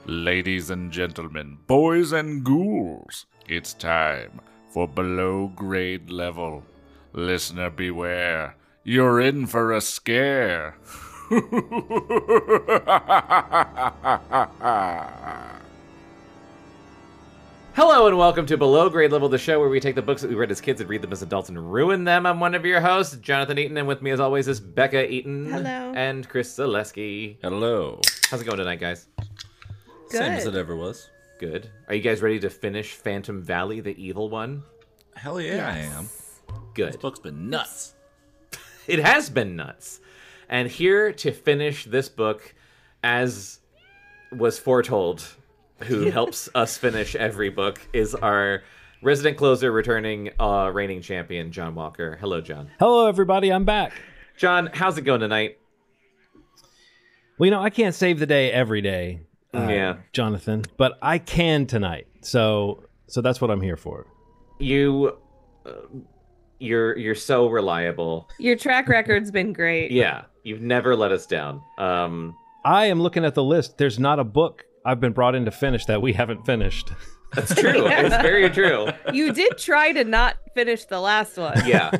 Ladies and gentlemen, boys and ghouls, it's time for Below Grade Level. Listener beware, you're in for a scare. Hello and welcome to Below Grade Level, the show where we take the books that we read as kids and read them as adults and ruin them. I'm one of your hosts, Jonathan Eaton, and with me as always is Bekah Eaton. Hello. And Chris Zaleski. Hello. How's it going tonight, guys? Good. Same as it ever was. Good. Are you guys ready to finish Phantom Valley, the evil one? Hell yeah, I am. Good. This book's been nuts. It has been nuts. And here to finish this book, as was foretold, who helps us finish every book, is our resident closer, returning reigning champion, John Walker. Hello, John. Hello, everybody. I'm back. John, how's it going tonight? Well, you know, I can't save the day every day, Yeah. Jonathan, but I can tonight. So that's what I'm here for. You're so reliable. Your track record's been great. Yeah, you've never let us down. I am looking at the list. There's not a book I've been brought in to finish that we haven't finished. That's true. It's very true. You did try to not finish the last one. Yeah.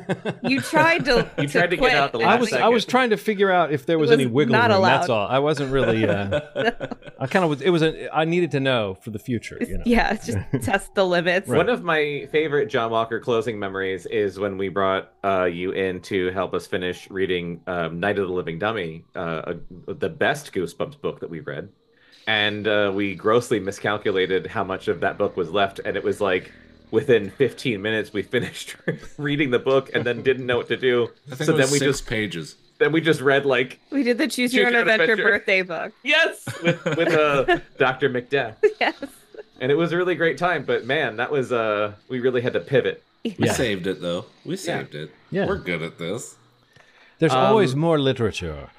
You tried to. You tried to get quit. out the last I was trying to figure out if there was any wiggle not room. allowed. That's all. I wasn't really. I kind of was. It was. I needed to know for the future. You know? Yeah, just test the limits. One of my favorite John Walker closing memories is when we brought you in to help us finish reading Night of the Living Dummy, the best Goosebumps book that we read. And we grossly miscalculated how much of that book was left. And it was like within 15 minutes, we finished reading the book and then didn't know what to do. I think so it was then we 6 just pages. Then we just read like, We did the Choose Your Own Adventure birthday book. yes, with Dr. McDeath. Yes. And it was a really great time. But man, that was, we really had to pivot. We Yeah. saved it, though. We saved it. Yeah. We're good at this. There's always more literature.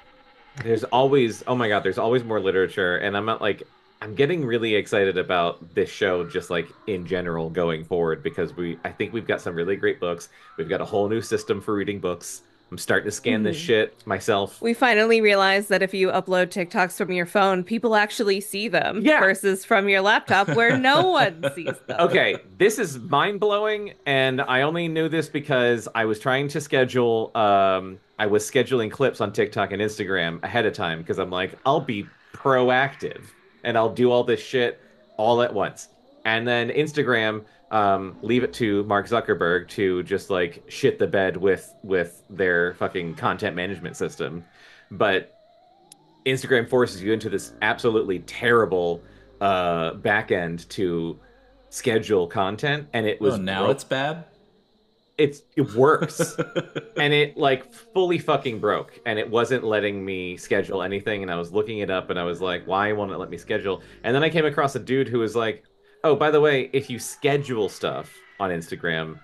There's always, oh my God, there's always more literature. And I'm getting really excited about this show, just like in general going forward, because I think we've got some really great books. We've got a whole new system for reading books. I'm starting to scan this shit myself. We finally realized that if you upload TikToks from your phone, people actually see them Yeah. versus from your laptop where no one sees them. Okay, this is mind-blowing, and I only knew this because I was trying to schedule, I was scheduling clips on TikTok and Instagram ahead of time, because I'm like, I'll be proactive, and I'll do all this shit all at once. And then Instagram, leave it to Mark Zuckerberg to just, like, shit the bed with their fucking content management system. But Instagram forces you into this absolutely terrible back end to schedule content, and it was now it's bad? it works. And it like fully fucking broke, and it wasn't letting me schedule anything. And I was looking it up and I was like, why won't it let me schedule? And then I came across a dude who was like, oh, by the way, if you schedule stuff on Instagram,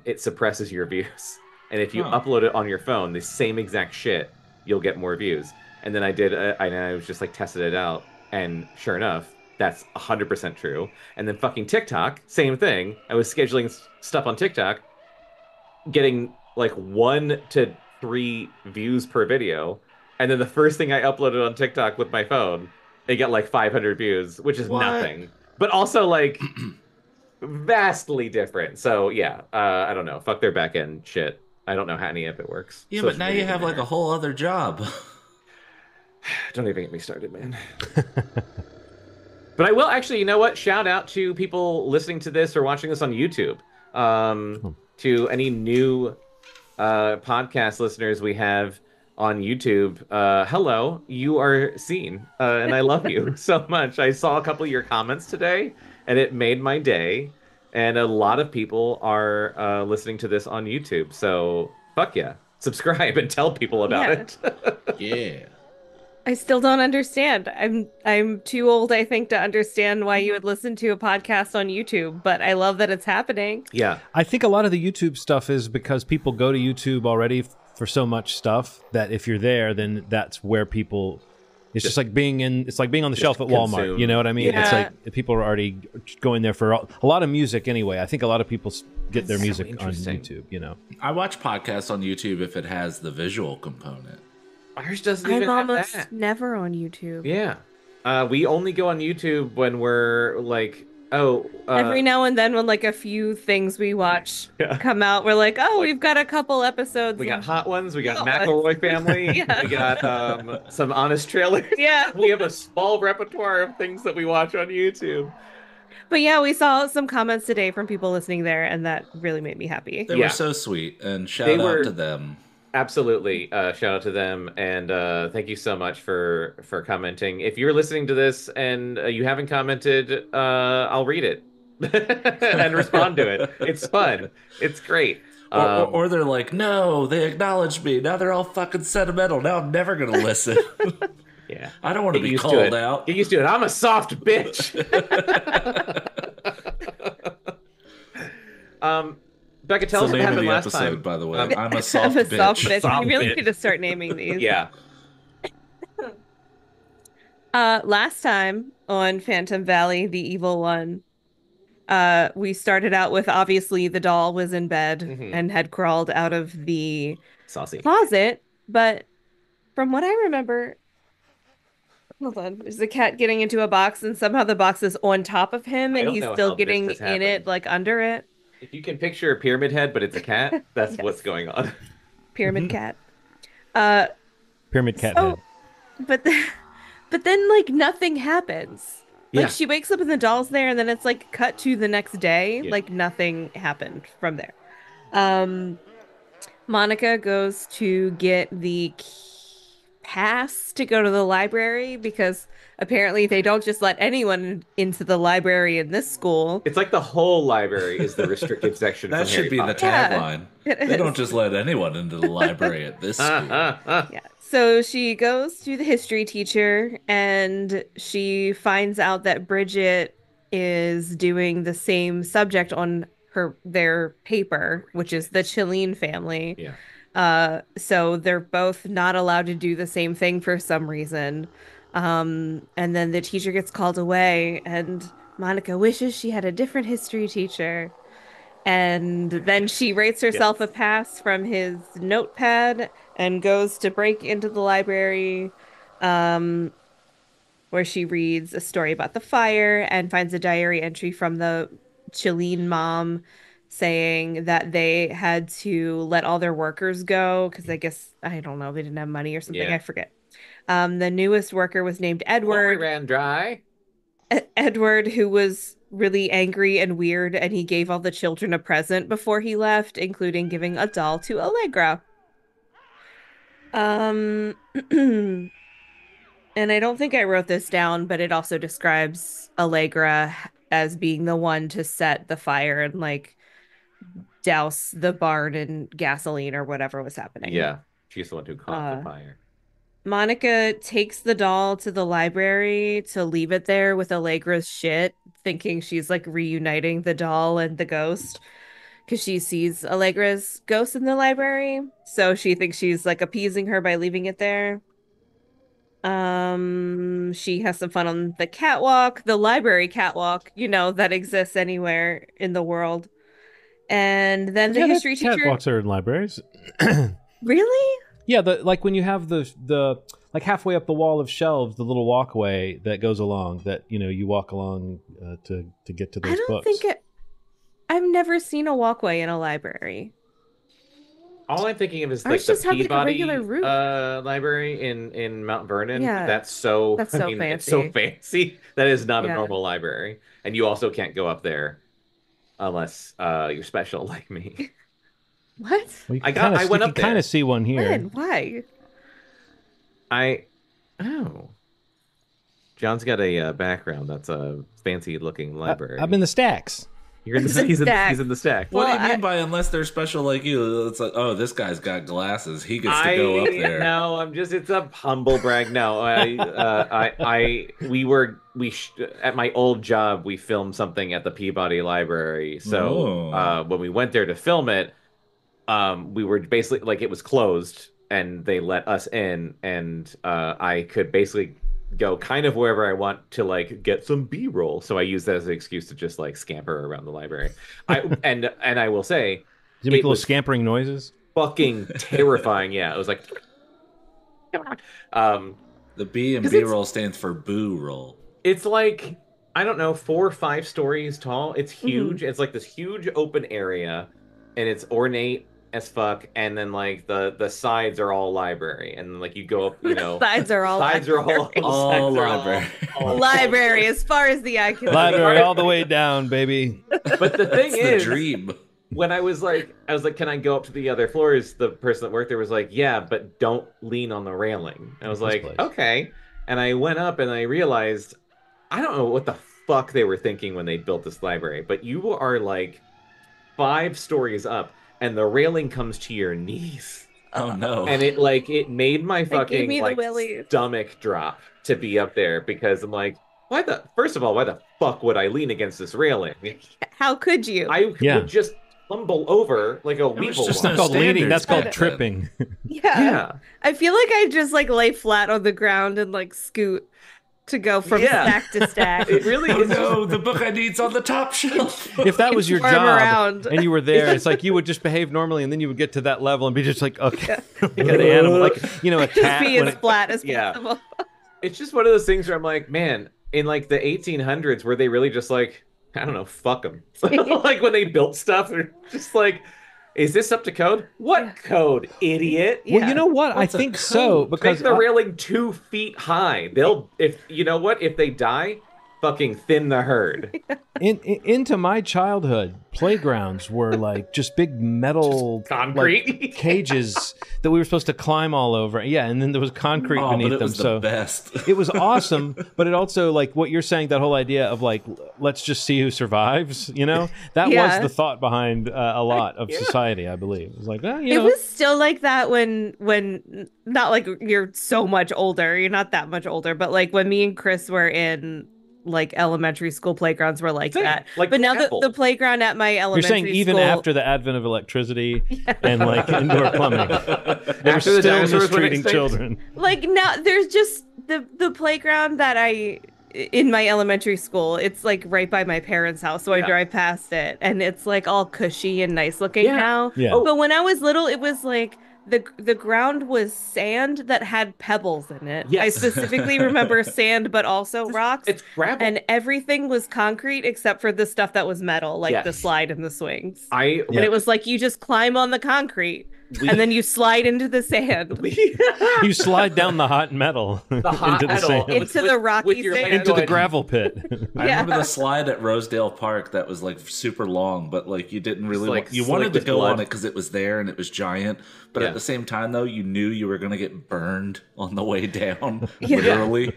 it suppresses your views. And if you upload it on your phone, the same exact shit, you'll get more views. And then I did, I was just like tested it out, and sure enough, that's 100% true. And then fucking TikTok, same thing. I was scheduling stuff on TikTok, getting like 1 to 3 views per video, and then the first thing I uploaded on TikTok with my phone, it got like 500 views, which is nothing, but also like vastly different. So yeah, I don't know, fuck their back end shit. I don't know how any of it works. Yeah, but now you have like a whole other job. Don't even get me started, man. But I will actually, you know what? Shout out to people listening to this or watching this on YouTube. To any new podcast listeners we have on YouTube, hello, you are seen, and I love you so much. I saw a couple of your comments today, and it made my day. And a lot of people are listening to this on YouTube, so fuck yeah, subscribe and tell people about it. Yeah. I still don't understand. I'm too old, I think, to understand why you would listen to a podcast on YouTube, but I love that it's happening. Yeah. I think a lot of the YouTube stuff is because people go to YouTube already for so much stuff that if you're there, then that's where people. It's just like being on the shelf at Walmart. consume. You know what I mean? Yeah. It's like people are already going there for a lot of music anyway. I think a lot of people get their That's so music on interesting. YouTube. You know, I watch podcasts on YouTube if it has the visual component. Ours doesn't I'm even have almost that. never on YouTube. Yeah. We only go on YouTube when we're like, Every now and then when like a few things we watch Yeah. come out, we're like, oh, Like, we've got a couple episodes. we got of- Hot Ones, we got Hot McElroy Family, Yeah. we got some honest trailers. Yeah. We have a small repertoire of things that we watch on YouTube. But yeah, we saw some comments today from people listening there, and that really made me happy. They Yeah. were so sweet, and They shout were- out to them. Absolutely. Shout out to them, and thank you so much for commenting. If you're listening to this and you haven't commented, I'll read it and respond to it. It's fun. It's great. Or they're like, no, they acknowledged me. Now they're all fucking sentimental. Now I'm never going to listen. Yeah. I don't want to Get be used to called it. out. Get used to it. I'm a soft bitch. Becca, tell It's us the what name of happened the last episode, time. by the way. Um, I'm a soft I'm a bitch. soft bitch. Soft We really bitch. need to start naming these. Yeah. Last time on Phantom Valley, the evil one, we started out with obviously the doll was in bed Mhm. and had crawled out of the Saucy. closet, but from what I remember, hold on, there's a cat getting into a box and somehow the box is on top of him I and don't he's know still how this getting has in it, happened. like under it. If you can picture a pyramid head, but it's a cat, that's Yes. what's going on. Pyramid cat. Uh, Pyramid cat so, head. but then like nothing happens. Like Yeah. she wakes up and the doll's there, and then it's like cut to the next day. Yeah. Like nothing happened from there. Monica goes to get the pass to go to the library because apparently they don't just let anyone into the library in this school. It's like the whole library is the restricted section That from should Harry be the Potter. Yeah, tagline. it They don't is. just let anyone into the library at this school. Yeah. So she goes to the history teacher and she finds out that Bridget is doing the same subject on their paper, which is the Chilean family. Yeah. So they're both not allowed to do the same thing for some reason. And then the teacher gets called away and Monica wishes she had a different history teacher. And then she rates herself a pass from his notepad and goes to break into the library, where she reads a story about the fire and finds a diary entry from the Chilean mom saying that they had to let all their workers go because I guess, I don't know, they didn't have money or something. Yeah. I forget. The newest worker was named Edward Edward. ran dry. Edward, who was really angry and weird, and he gave all the children a present before he left, including giving a doll to Allegra. And I don't think I wrote this down, but it also describes Allegra as being the one to set the fire and like douse the barn in gasoline or whatever was happening. Yeah. She's the one who caught the Uh, fire. Monica takes the doll to the library to leave it there with Allegra's shit, thinking she's like reuniting the doll and the ghost because she sees Allegra's ghost in the library. So she thinks she's like appeasing her by leaving it there. She has some fun on the catwalk, the library catwalk, that exists anywhere in the world. And then the Yeah, history teacher. catwalks are in libraries. Really? Yeah, like when you have the like halfway up the wall of shelves, the little walkway that goes along that you walk along to get to those I don't books. think I've never seen a walkway in a library. All I'm thinking of is Ours like the just have, like, a Peabody regular roof. Library in Mount Vernon. Yeah. That's so That's so It's so fancy. fancy. That is not a Yeah. normal library. And you also can't go up there unless you're special like me. What? Well, you I can went up there. kind of see one here. When? Why? John's got a background that's a fancy looking library. I'm in the stacks. You're in It's the, a he's stack. in the stack. What Well, do you mean by unless they're special like you? It's like, oh, this guy's got glasses. He gets to go up there. No, it's a humble brag. No, at my old job, we filmed something at the Peabody Library. So Oh. when we went there to film it, we were basically like, it was closed and they let us in, and I could basically go kind of wherever I want to like get some B-roll. So I use that as an excuse to just like scamper around the library. And I will say, Did you make it little was scampering noises? fucking terrifying. Yeah, it was like The B and 'Cause B it's- roll stands for boo roll. It's like, I don't know, 4 or 5 stories tall. It's huge. It's like this huge open area, and it's ornate as fuck. And then like the sides are all library, and like you go up, you know, Sides are all sides are all All sides are library. all library as far as the eye can see. Library all the way down, baby. But the thing It's the is, dream. when I was like, can I go up to the other floors? The person that worked there was like, yeah, but don't lean on the railing. And I was This like, place. okay. And I went up and I realized, I don't know what the fuck they were thinking when they built this library, but you are like 5 stories up and the railing comes to your knees. Oh no. And it made my fucking me the like willies. stomach drop to be up there because I'm like, first of all, why the fuck would I lean against this railing? How could you? I Yeah. would just tumble over like a was weeble. just That's not called leaning. That's called standards. tripping. Yeah. I feel like I just like lay flat on the ground and like scoot to go from Yeah. stack to stack. It really Oh is. no, the book I need's on the top shelf. If that was your Worm job around. and you were there, it's like you would just behave normally, and then you would get to that level and be just like, okay, like an animal, like a Just cat. be when as it- flat as Yeah. possible. It's just one of those things where I'm like, man, in like the 1800s, were they really just like, I don't know, fuck them? Like when they built stuff, they're just like, is this up to code? What code, idiot? Well, Yeah. you know what? What's I a think so code? because Make the railing 2 feet high. They'll, if you know what, if they die, fucking thin the herd. into my childhood, playgrounds were like just big metal Concrete. like, cages that we were supposed to climb all over. Yeah, and then there was concrete Oh, but beneath it them. was the So best. it was awesome, but it also like what you're saying, that whole idea of like let's just see who survives. That Yeah. was the thought behind a lot of society, I believe. It was like, It know, was still like that when not like you're so much older, you're not that much older, but like when me and Chris were in like elementary school, playgrounds were like Same, that. like but now Apple. the playground at my you're elementary saying even school, after the advent of electricity and like indoor plumbing, they were After the still dinosaurs went mistreating extinct. children. like now there's just the playground that I in my elementary school, it's like right by my parents' house, so I Yeah. drive past it and it's like all cushy and nice looking Yeah. now. Yeah. Oh. But when I was little, it was like the ground was sand that had pebbles in it. I Yes. specifically remember sand, but also rocks. It's gravel. And everything was concrete except for the stuff that was metal, like the Yes. slide and the swings. I And it was like you just climb on the concrete and then you slide into the sand. You slide down the hot metal the hot into the metal sand. Into the rocky your sand. hand into the going- gravel pit. I Yeah. remember the slide at Rosedale Park that was like super long, but like you didn't really like you slick wanted to with go blood. on it because it was there and it was giant. But Yeah. at the same time, though, you knew you were going to get burned on the way down, Yeah. literally.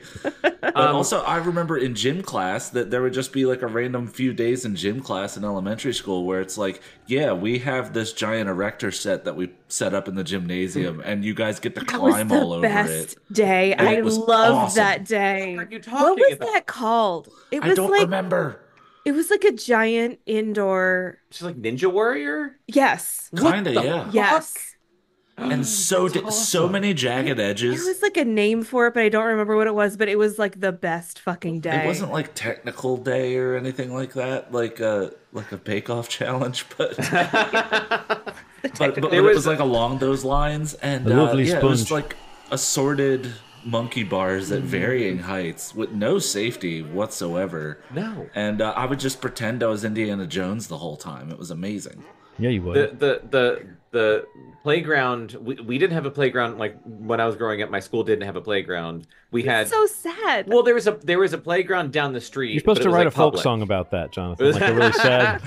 But also, I remember in gym class that there would just be like a random few days in gym class in elementary school where it's like, yeah, we have this giant erector set that we set up in the gymnasium, and you guys get to That was climb the all over best it. day. And I it was loved awesome. that day. What are you What talking was about? that called? It I was don't like remember. it was like a giant indoor. She's like Ninja Warrior. Yes. Kinda, the yeah. fuck? Yes. And so many jagged There edges. was like a name for it, but I don't remember what it was, but it was like the best fucking day. It wasn't like technical day or anything like that, like a Bake Off challenge, but but There it was- was like along those lines, and A lovely yeah, it was sponge. like assorted monkey bars at varying heights with no safety whatsoever. No. And I would just pretend I was Indiana Jones the whole time. It was amazing. Yeah, you would. The playground. We didn't have a playground like when I was growing up. My school didn't have a playground. We had so sad. well, there was a playground down the street. You're supposed but to it was, write like, a folk public. song about that, Jonathan. Like a really sad.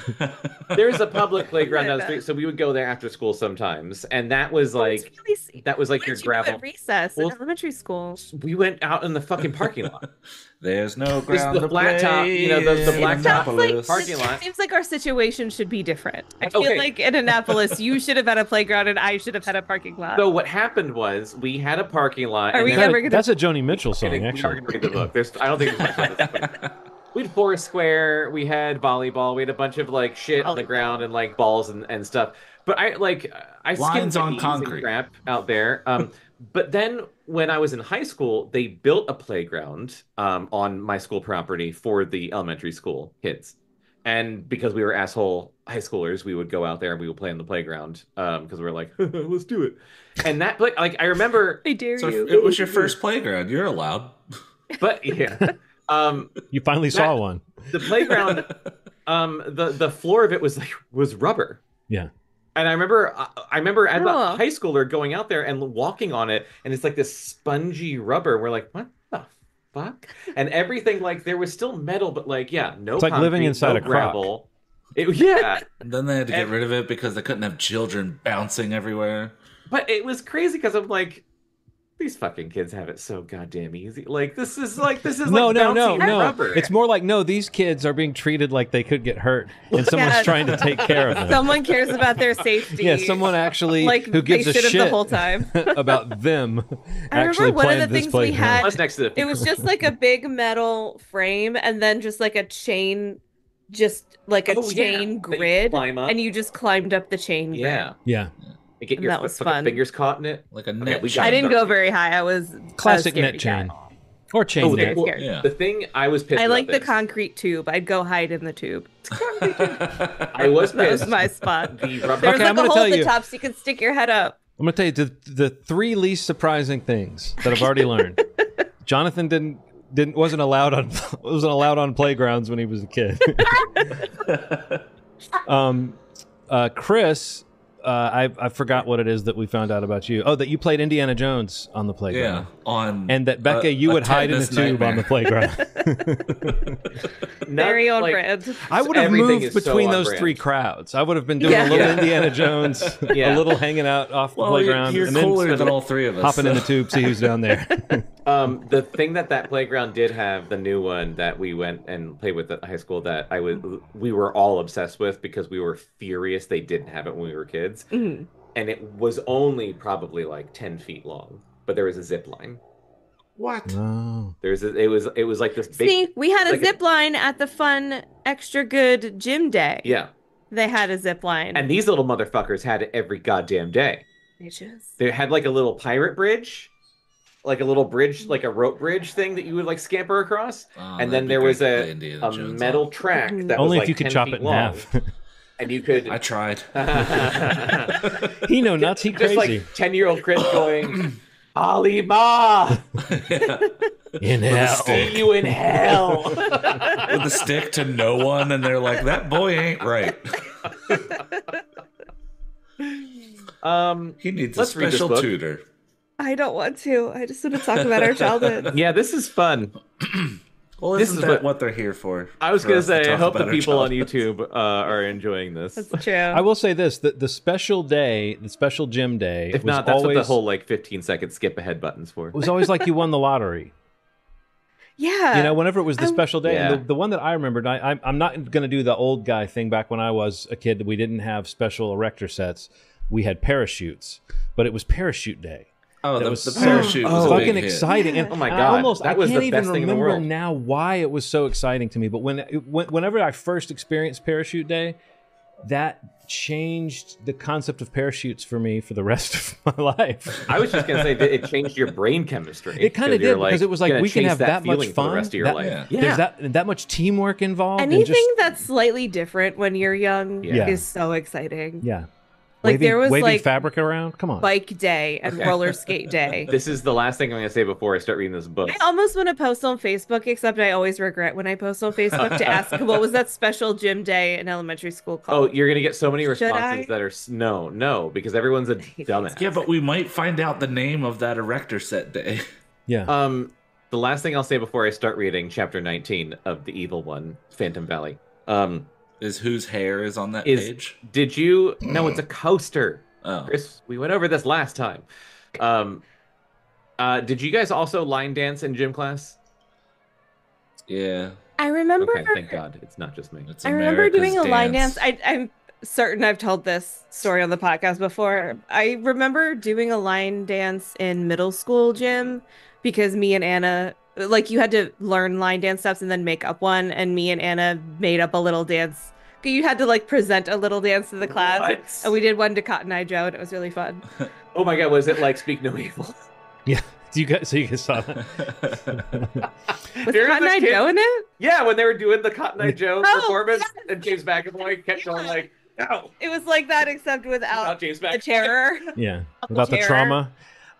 There's a public playground down the I street, bet. so we would go there after school sometimes, and that was It's like really sweet. that was like Where'd your you do gravel. at recess Well- in elementary school. We went out in the fucking parking lot. There's no It's ground the to flat top, play you know, the in black Sounds top like Annapolis. parking lot. It seems like our situation should be different. I feel Okay. like in Annapolis, you should have had a playground and I should have had a parking lot. So what happened was we had a parking lot. Are and we then- ever gonna? That's a Joni Mitchell song, we are actually. gonna read the book. I don't think there's much on this point. We had Foursquare, we had volleyball, we had a bunch of like shit on the ground and like balls and stuff. But I skimmed Lines the on E's and concrete. crap out there. But then when I was in high school, they built a playground on my school property for the elementary school kids. And because we were asshole high schoolers, we would go out there and we would play on the playground because we were like, let's do it. And that, like, I remember. I dare So you. it was your first playground. You're allowed. But yeah, You finally saw one. the playground, the floor of it was rubber. Yeah. And I remember as Oh. a high schooler going out there and walking on it, and it's like this spongy rubber. We're like, what the fuck? And everything, like, there was still metal, but like, yeah, no. It's like living concrete, inside no a crock. gravel. Yeah, And then they had to get rid of it because they couldn't have children bouncing everywhere. but it was crazy because I'm like, these fucking kids have it so goddamn easy. Like this is No, like no. bouncing rubber. It's more like, no, these kids are being treated like they could get hurt, and someone's Yeah. trying to take care of them. Someone cares about their safety. Yeah, someone actually like who gives they a should have shit the whole time. about them I actually remember one of planned the this things we playground. had. Plus next to the It was just like a big metal frame and then just like a chain, just like a Oh, yeah. chain That you grid, climb up. and you just climbed up the chain grid. yeah. Yeah, You get And your that was fucking fun. fingers caught in it. Like a Okay, net we chain. got I didn't go very high. I was classic a scaredy net chain cat. or chain Oh, net. Very scared. Yeah. The thing I was pissed I about like the this. concrete tube. I'd go hide in the tube. I was That was pissed. my spot. The rubber. There was Okay, I'm like gonna a hole tell at the you. top so you could stick your head up. I'm gonna tell you the three least surprising things that I've already learned. Jonathan wasn't allowed on playgrounds when he was a kid. Chris, I forgot what it is that we found out about you. Oh, that you played Indiana Jones on the playground. Yeah, on And that Bekah, you a would hide in the tetanus tube on the nightmare. playground. Very on like, brand. I would have Everything moved is so between on those brand. three crowds. I would have been doing Yeah. a little Yeah. Indiana Jones, Yeah. a little hanging out off the Well, playground, you're and then cooler than all three of us. hopping in the so- tube, see who's down there. The thing that playground did have, the new one that we went and played with at high school, that we were all obsessed with because we were furious they didn't have it when we were kids, Mhm. and it was only probably like 10 feet long, but there was a zip line. What? Oh. It was like this big. See, we had a like a- zip line at the fun, extra good gym day. Yeah, They had a zip line. and these little motherfuckers had it every goddamn day. Bitches. They had like a little pirate bridge, like a little bridge, like a rope bridge thing that you would like scamper across. Oh, And that'd then be there great was to play a Indiana Jones metal on. track that Only was if you like could 10 chop feet it in long, half. and you could I tried. He no nuts, he just crazy. like 10-year-old Chris going, Ali Ma, In With a hell. stick. see you in hell. With a stick to no one, and they're like, "That boy ain't right. He needs a Let's read this special book. tutor." I don't want to. I just want to talk about our childhood. Yeah, this is fun. Well, This isn't is that what they're here for? I was For gonna us to say, I talk hope the about our people on childhoods? YouTube are enjoying this. That's true. I will say this: the special day, the special gym day, If was not, that's always, what the whole like 15-second skip ahead button's for. it was always like you won the lottery. Yeah. You know, whenever it was the special day, Yeah. and the one that I remembered, I'm not going to do the old guy thing. Back when I was a kid, we didn't have special erector sets. We had parachutes, but it was parachute day. Oh, That the was parachute so was a fucking big hit. exciting. Yeah. And Oh my I God, that was I can't the even best thing in the remember world. now why it was so exciting to me. But whenever I first experienced parachute day, that changed the concept of parachutes for me for the rest of my life. I was just gonna say that it changed your brain chemistry. It kind of you're, did because it was like gonna we can chase have that much feeling for fun. the rest of your that- life. Yeah. There's that much teamwork involved. and Anything just, that's slightly different when you're young Yeah. is so exciting. yeah. Like, waving, there was, waving like, fabric around. Come on. Bike day and Okay. roller skate day. This is the last thing I'm gonna say before I start reading this book. I almost want to post on Facebook, except I always regret when I post on Facebook to ask what was that special gym day in elementary school Oh, called. you're gonna get so many Should responses I? that are no, because everyone's a dumbass. Yeah, but we might find out the name of that erector set day. Yeah. The last thing I'll say before I start reading chapter 19 of the evil one, Phantom Valley. Is whose hair is on that Is page? did you? No, it's a coaster. Oh, Chris, we went over this last time. Did you guys also line dance in gym class? yeah. I remember. Okay, thank God, it's not just me. It's I remember doing a America's line dance. I'm certain I've told this story on the podcast before. I remember doing a line dance in middle school gym because me and Anna, like, you had to learn line dance steps and then make up one, and me and Anna made up a little dance. You had to like present a little dance to the class, What? and we did one to Cotton Eye Joe, and it was really fun. Oh my God, was it like Speak No Evil? Yeah. You guys saw that? Was Cotton Eye Joe in it? Yeah, when they were doing the Cotton Eye Joe performance, yes! and James McAvoy kept going like, no. It was like that, except without James the McAvoy. terror. Yeah, without the terror. trauma.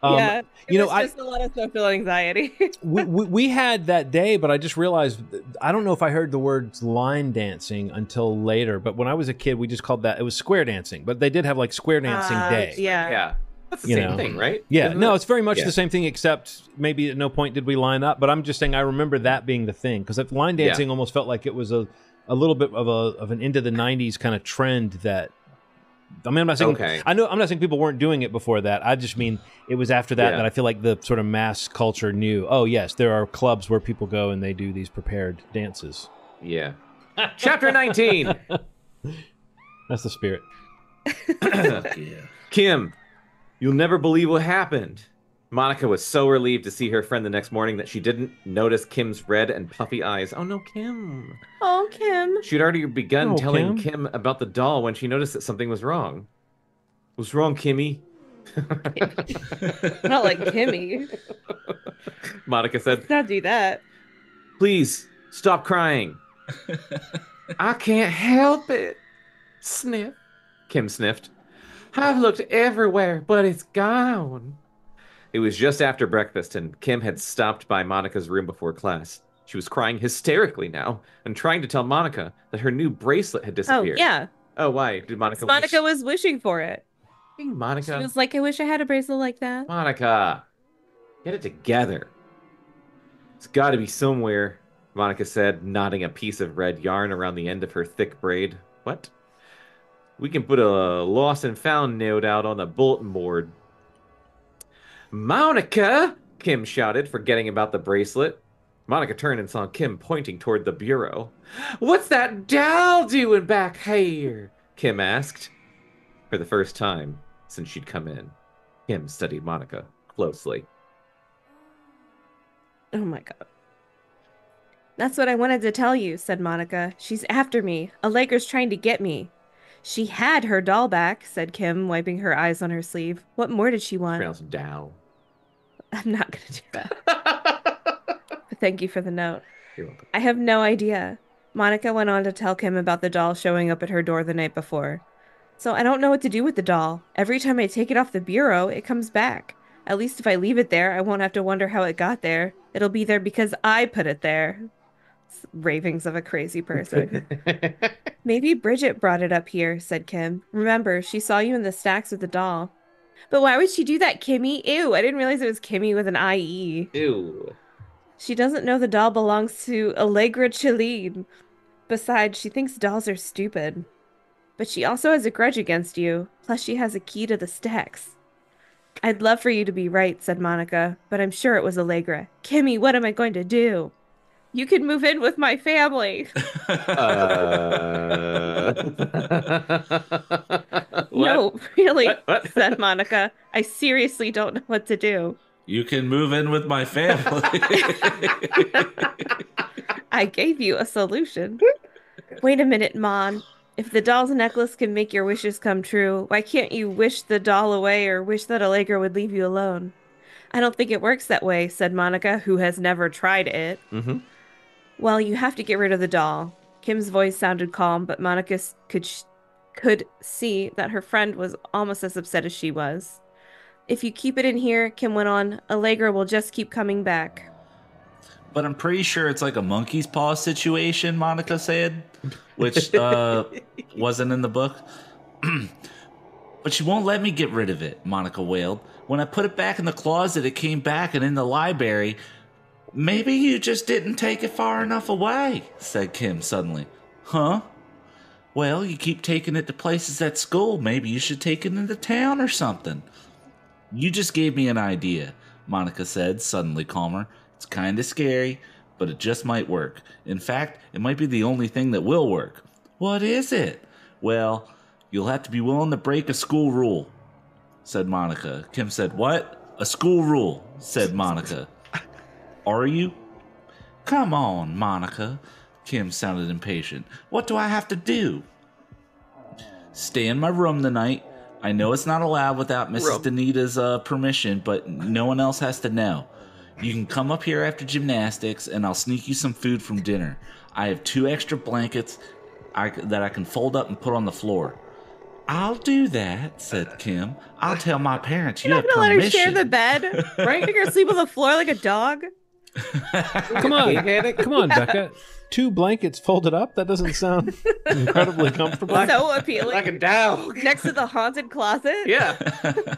Yeah, you know, was just a lot of social anxiety. we had that day, but I just realized I don't know if I heard the words line dancing until later. But when I was a kid, we just called it was square dancing. But they did have like square dancing day. Yeah. That's the same thing, right? Yeah, no, it's very much the same thing, except maybe at no point did we line up. But I'm just saying I remember that being the thing, because line dancing almost felt like it was a little bit of an into the 90s kind of trend that. I mean, I'm not saying I'm not saying people weren't doing it before that. I just mean it was after that that I feel like the sort of mass culture knew. Oh yes, there are clubs where people go and they do these prepared dances. Yeah. Chapter 19. That's the spirit. Kim, you'll never believe what happened. Monica was so relieved to see her friend the next morning that she didn't notice Kim's red and puffy eyes. Oh no, Kim. Oh, Kim. She'd already begun telling Kim about the doll when she noticed that something was wrong. What's wrong, Kimmy? Not like Kimmy. Monica said, Let's not do that. Please, stop crying. I can't help it. Sniff. Kim sniffed. I've looked everywhere, but it's gone. It was just after breakfast, and Kim had stopped by Monica's room before class. She was crying hysterically now and trying to tell Monica that her new bracelet had disappeared. Oh, yeah. Oh, why? Did Monica Monica was wishing for it. Hey, Monica. She was like, I wish I had a bracelet like that. Monica, get it together. It's got to be somewhere, Monica said, knotting a piece of red yarn around the end of her thick braid. What? We can put a lost and found note out on the bulletin board. Monica! Kim shouted, forgetting about the bracelet. Monica turned and saw Kim pointing toward the bureau. What's that doll doing back here? Kim asked. For the first time since she'd come in, Kim studied Monica closely. Oh my god. That's what I wanted to tell you, said Monica. She's after me. Allegra's trying to get me. She had her doll back, said Kim, wiping her eyes on her sleeve. What more did she want? Pronounced Dow. I'm not going to do that. But thank you for the note. You're welcome. I have no idea. Monica went on to tell Kim about the doll showing up at her door the night before. So I don't know what to do with the doll. Every time I take it off the bureau, it comes back. At least if I leave it there, I won't have to wonder how it got there. It'll be there because I put it there. It's ravings of a crazy person. Maybe Bridget brought it up here, said Kim. Remember, she saw you in the stacks with the doll. But why would she do that, Kimmy? Ew, I didn't realize it was Kimmy with an IE. Ew. She doesn't know the doll belongs to Allegra Chiline. Besides, she thinks dolls are stupid. But she also has a grudge against you. Plus, she has a key to the stacks. I'd love for you to be right, said Monica, but I'm sure it was Allegra. Kimmy, what am I going to do? You can move in with my family. No, really, What? said Monica. I seriously don't know what to do. You can move in with my family. I gave you a solution. Wait a minute, Mon. If the doll's necklace can make your wishes come true, why can't you wish the doll away or wish that Allegra would leave you alone? I don't think it works that way, said Monica, who has never tried it. Mm-hmm. Well, you have to get rid of the doll. Kim's voice sounded calm, but Monica could see that her friend was almost as upset as she was. If you keep it in here, Kim went on, Allegra will just keep coming back. But I'm pretty sure it's like a monkey's paw situation, Monica said, which wasn't in the book. But she won't let me get rid of it, Monica wailed. When I put it back in the closet, it came back and in the library. Maybe you just didn't take it far enough away, said Kim suddenly. Huh? Well, you keep taking it to places at school. Maybe you should take it into town or something. You just gave me an idea, Monica said, suddenly calmer. It's kind of scary, but it just might work. In fact, it might be the only thing that will work. What is it? Well, you'll have to be willing to break a school rule, said Monica. Kim said, what? A school rule, said Monica. Are you? Come on, Monica. Kim sounded impatient. What do I have to do? Stay in my room tonight, I know it's not allowed without Mrs. Danita's permission, but no one else has to know. You can come up here after gymnastics, and I'll sneak you some food from dinner. I have 2 extra blankets that I can fold up and put on the floor. I'll do that, said Kim. I'll tell my parents you have permission. You're not gonna let her share the bed, right? You're gonna sleep on the floor like a dog. Come on, Bekah. 2 blankets folded up? That doesn't sound incredibly comfortable. So appealing. Like a dog. Next to the haunted closet? Yeah.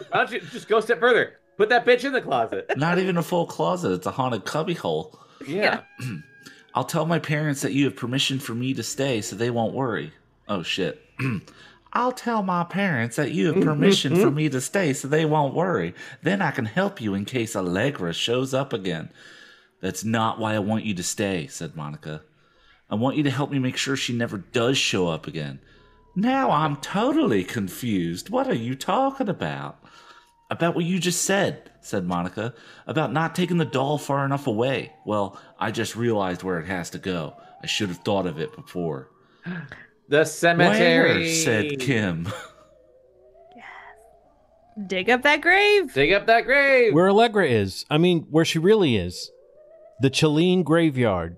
Why don't you just go a step further? Put that bitch in the closet. Not even a full closet. It's a haunted cubbyhole. Yeah. I'll tell my parents that you have permission for me to stay so they won't worry. Oh, shit. I'll tell my parents that you have permission for me to stay so they won't worry. Then I can help you in case Allegra shows up again. That's not why I want you to stay, said Monica. I want you to help me make sure she never does show up again. Now I'm totally confused. What are you talking about? About what you just said, said Monica. About not taking the doll far enough away. Well, I just realized where it has to go. I should have thought of it before. The cemetery, Where, said Kim. Dig up that grave. Dig up that grave. Where Allegra is. I mean, where she really is. The Chelene graveyard.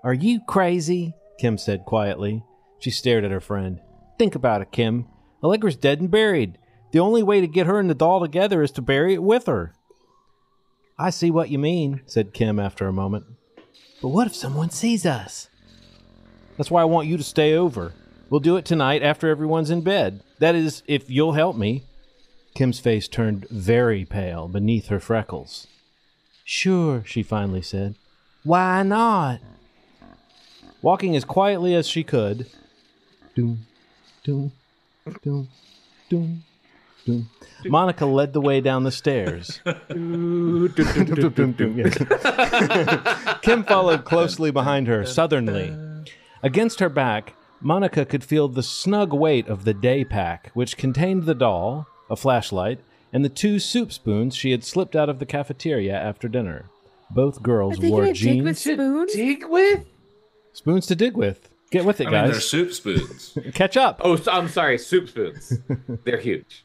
Are you crazy? Kim said quietly. She stared at her friend. Think about it, Kim. Allegra's dead and buried. The only way to get her and the doll together is to bury it with her. I see what you mean, said Kim after a moment. But what if someone sees us? That's why I want you to stay over. We'll do it tonight after everyone's in bed. That is, if you'll help me. Kim's face turned very pale beneath her freckles. Sure, she finally said. Why not? Walking as quietly as she could, doom, doom, doom, doom, doom, Monica led the way down the stairs. Kim followed closely behind her, southernly. Against her back, Monica could feel the snug weight of the day pack, which contained the doll, a flashlight, and the 2 soup spoons she had slipped out of the cafeteria after dinner. Both girls wore jeans. Dig with spoons? Dig with? Spoons to dig with. Get with it, guys. I mean, they're soup spoons. Catch up. Oh, I'm sorry. Soup spoons. They're huge.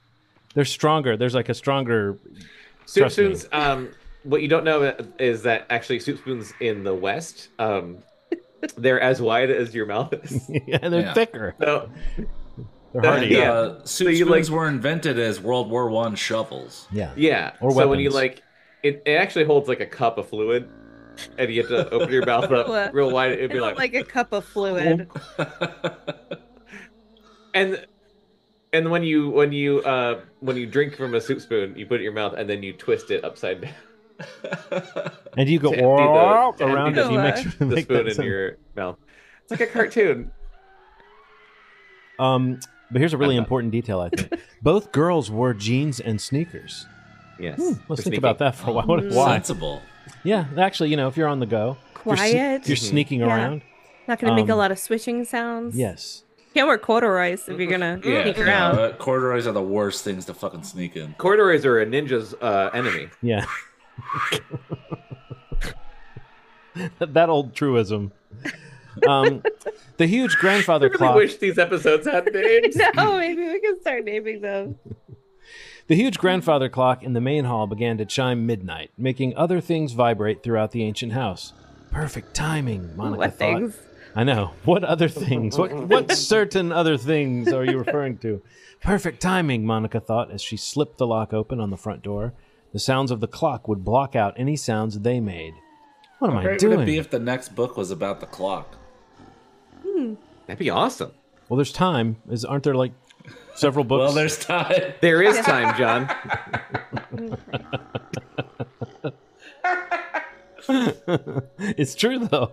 They're stronger. There's like a stronger... Soup spoons, what you don't know is that actually soup spoons in the West, they're as wide as your mouth is. Yeah, they're thicker. So, they're hardier. Soup spoons were invented as World War I shovels. Yeah. Yeah. Or so weapons. when you it actually holds like a cup of fluid, and you have to open your mouth up real wide. It'd be like a cup of fluid. and when you drink from a soup spoon, you put it in your mouth and then you twist it upside down. And you go around it. And you make sure to the make spoon that in sound. your mouth. It's like a cartoon. But here's a really important detail, I think. Both girls wore jeans and sneakers. Yes. Let's think about that for a while. Why? Sensible. Yeah, actually, if you're on the go, Quiet. you're sneaking around. Not going to make a lot of switching sounds. Yes. Can't wear corduroys if you're going to sneak around. Corduroys are the worst things to fucking sneak in. Corduroys are a ninja's enemy. Yeah. That old truism. The huge grandfather I really clock. wish these episodes had names. No, maybe we can start naming them. The huge grandfather clock in the main hall began to chime midnight, making other things vibrate throughout the ancient house. Perfect timing, Monica What thought. things? I know. What other things? What certain other things are you referring to? Perfect timing, Monica thought as she slipped the lock open on the front door. The sounds of the clock would block out any sounds they made. What am I Great doing? would it be if the next book was about the clock? That'd be awesome. Well, there's time. Aren't there like several books? Well, there's time. There is time, John. It's true, though.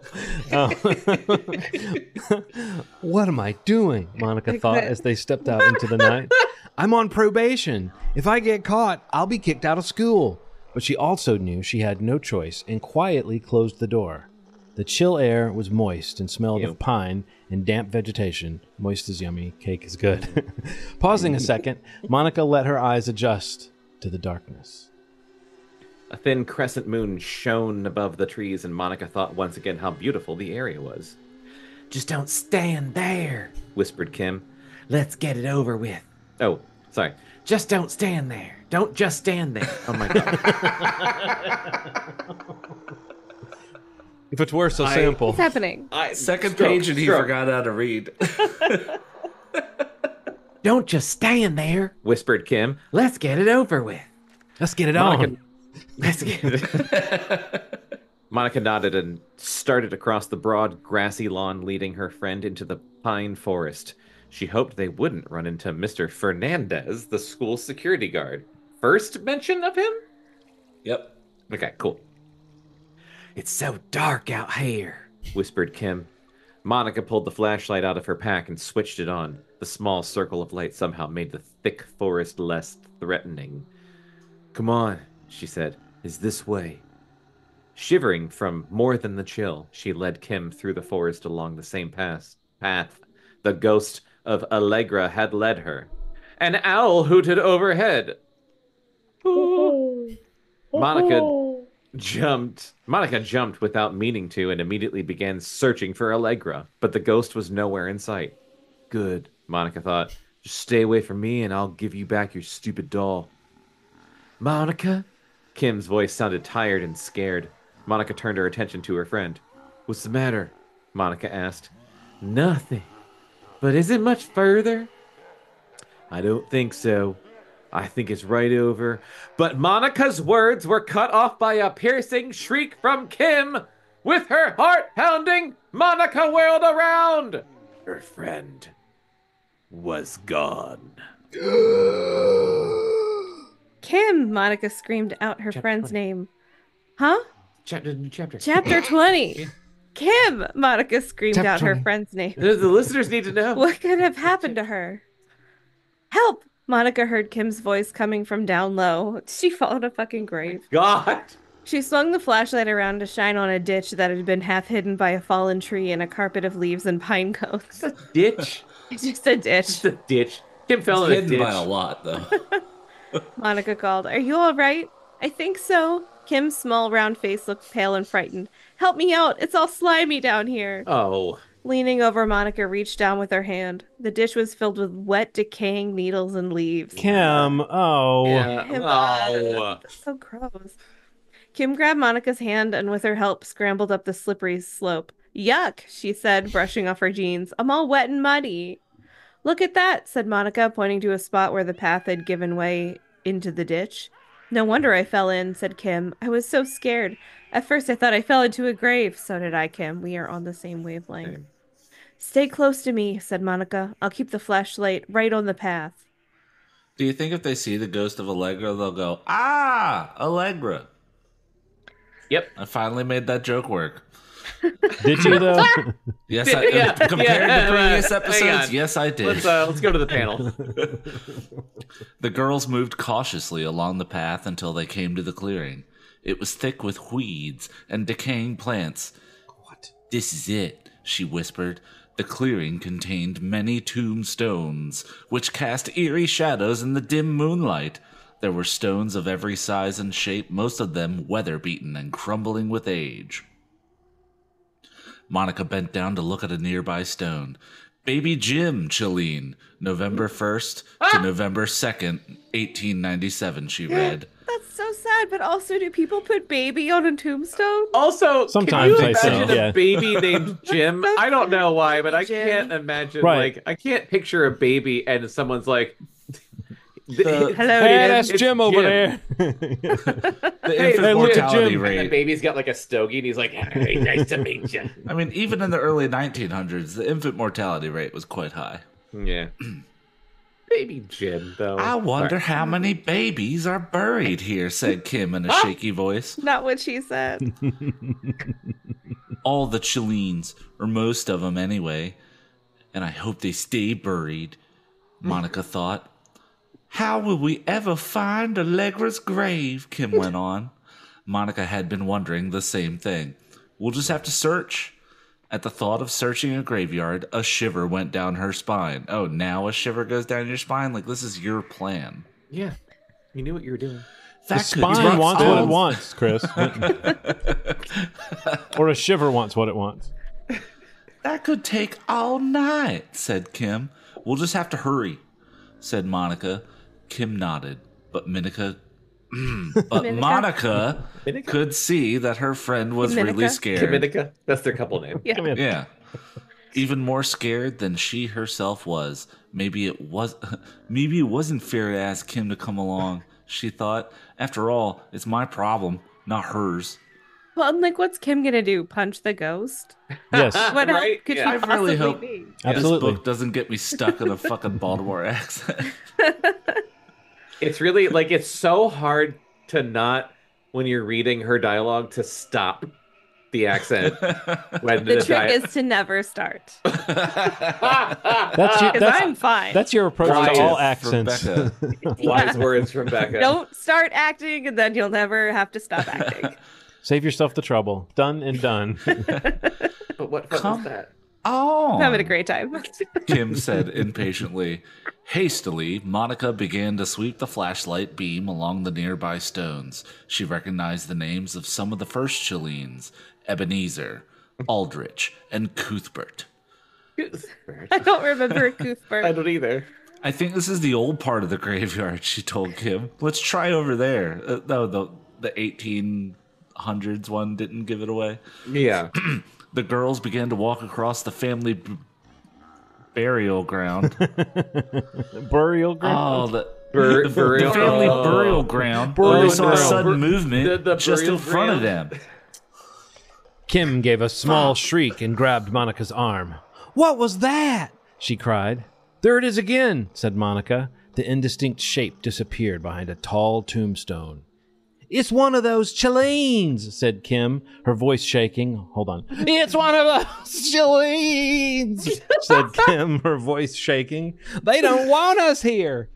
What am I doing? Monica thought as they stepped out into the night. I'm on probation. If I get caught, I'll be kicked out of school. But she also knew she had no choice and quietly closed the door. The chill air was moist and smelled of pine and damp vegetation. Moist is yummy, cake is good. Pausing a second, Monica let her eyes adjust to the darkness. A thin crescent moon shone above the trees, and Monica thought once again how beautiful the area was. "Just don't stand there," whispered Kim. "Let's get it over with." Oh, Sorry. Just don't stand there. Don't just stand there. Oh my god. If it's worse, a sample. What's happening? Second page and he forgot how to read. Don't just stand there, whispered Kim. Let's get it over with. Let's get it on. Let's get it. Monica nodded and started across the broad, grassy lawn, leading her friend into the pine forest. She hoped they wouldn't run into Mr. Fernandez, the school security guard. First mention of him? Yep. Okay, cool. It's so dark out here, whispered Kim. Monica pulled the flashlight out of her pack and switched it on. The small circle of light somehow made the thick forest less threatening. Come on, she said. Is this way? Shivering from more than the chill, she led Kim through the forest along the same path the ghost of Allegra had led her. An owl hooted overhead. Monica jumped without meaning to and immediately began searching for Allegra, but the ghost was nowhere in sight. Good, Monica thought. Just stay away from me and I'll give you back your stupid doll. Monica? Kim's voice sounded tired and scared. Monica turned her attention to her friend. What's the matter? Monica asked. Nothing. But is it much further? I don't think so. I think it's right over. But Monica's words were cut off by a piercing shriek from Kim. With her heart pounding, Monica whirled around. Her friend was gone. Kim, Monica screamed out her friend's name. Huh? Chapter. Chapter 20. Kim, Monica screamed out her friend's name. The listeners need to know. What could have happened to her? Help! Monica heard Kim's voice coming from down low. She followed a fucking grave. God! She swung the flashlight around to shine on a ditch that had been half hidden by a fallen tree and a carpet of leaves and pine cones. A ditch? It's just a ditch. Just a ditch. Kim fell in a Hidden ditch. by a lot, though. Monica called. Are you all right? I think so. Kim's small round face looked pale and frightened. Help me out. It's all slimy down here. Oh. Leaning over, Monica reached down with her hand. The dish was filled with wet, decaying needles and leaves. Kim, oh. Yeah. Kim, Oh. so gross. Kim grabbed Monica's hand and with her help scrambled up the slippery slope. Yuck, she said, brushing off her jeans. I'm all wet and muddy. Look at that, said Monica, pointing to a spot where the path had given way into the ditch. No wonder I fell in, said Kim. I was so scared. At first I thought I fell into a grave. So did I, Kim. We are on the same wavelength. Same. Stay close to me, said Monica. I'll keep the flashlight right on the path. Do you think if they see the ghost of Allegra, they'll go, ah, Allegra? Yep. I finally made that joke work. Did you, though? Yes, compared to previous episodes, yes, I did. Let's go to the panel. The girls moved cautiously along the path until they came to the clearing. It was thick with weeds and decaying plants. What? This is it, she whispered. The clearing contained many tombstones, which cast eerie shadows in the dim moonlight. There were stones of every size and shape, most of them weather-beaten and crumbling with age. Monica bent down to look at a nearby stone. Baby Jim, Chalene, November 1st to November 2nd, 1897, she read. That's so sad, but also do people put baby on a tombstone? Also, Sometimes can you I so, imagine yeah. a baby named Jim? I don't know why, but I Jim. can't imagine, Right. I can't picture a baby and someone's like, Hello, Hey, that's it's Jim over there. The Hey, infant look at mortality Jim. and the rate. baby's got like a stogie and he's like, hey, nice to meet you. I mean, even in the early 1900s, the infant mortality rate was quite high. Yeah. Baby Jim, though. I wonder how many babies are buried here, said Kim in a shaky voice. Not what she said. All the Chileans, or most of them anyway, and I hope they stay buried, Monica thought. How will we ever find Allegra's grave? Kim went on. Monica had been wondering the same thing. We'll just have to search. At the thought of searching a graveyard, a shiver went down her spine. Oh, now a shiver goes down your spine? Like, this is your plan. Yeah. You knew what you were doing. The spine wants what it wants, Chris. Or a shiver wants what it wants. That could take all night, said Kim. We'll just have to hurry, said Monica. Kim nodded, but Monica could see that her friend was really scared. Dominica? That's their couple name. Yeah. Even more scared than she herself was. Maybe it wasn't fair to ask Kim to come along, she thought. After all, it's my problem, not hers. Well, I'm like, what's Kim gonna do? Punch the ghost? Yes. What else could she I possibly really hope be? Absolutely. this book doesn't get me stuck in a fucking Baltimore accent. It's really like it's so hard to not, when you're reading her dialogue, to stop the accent. When The trick is to never start. Because I'm fine. That's your approach to all accents. Wise words from Bekah. Don't start acting, and then you'll never have to stop acting. Save yourself the trouble. Done and done. But what was that? Oh, I'm having a great time. Kim said impatiently. Hastily, Monica began to sweep the flashlight beam along the nearby stones. She recognized the names of some of the first Chelines: Ebenezer, Aldrich, and Cuthbert. I don't remember Cuthbert. I don't either. I think this is the old part of the graveyard, she told Kim. Let's try over there. No, the 1800s one didn't give it away. Yeah. The girls began to walk across the family burial ground. Burial ground? Oh, the Burial. family burial ground. They saw a sudden movement the just in burial front of ground. them. Kim gave a small shriek and grabbed Monica's arm. What was that? She cried. There it is again, said Monica. The indistinct shape disappeared behind a tall tombstone. It's one of those Chelines, said Kim, her voice shaking. Hold on. It's one of those Chelines, said Kim, her voice shaking. They don't want us here.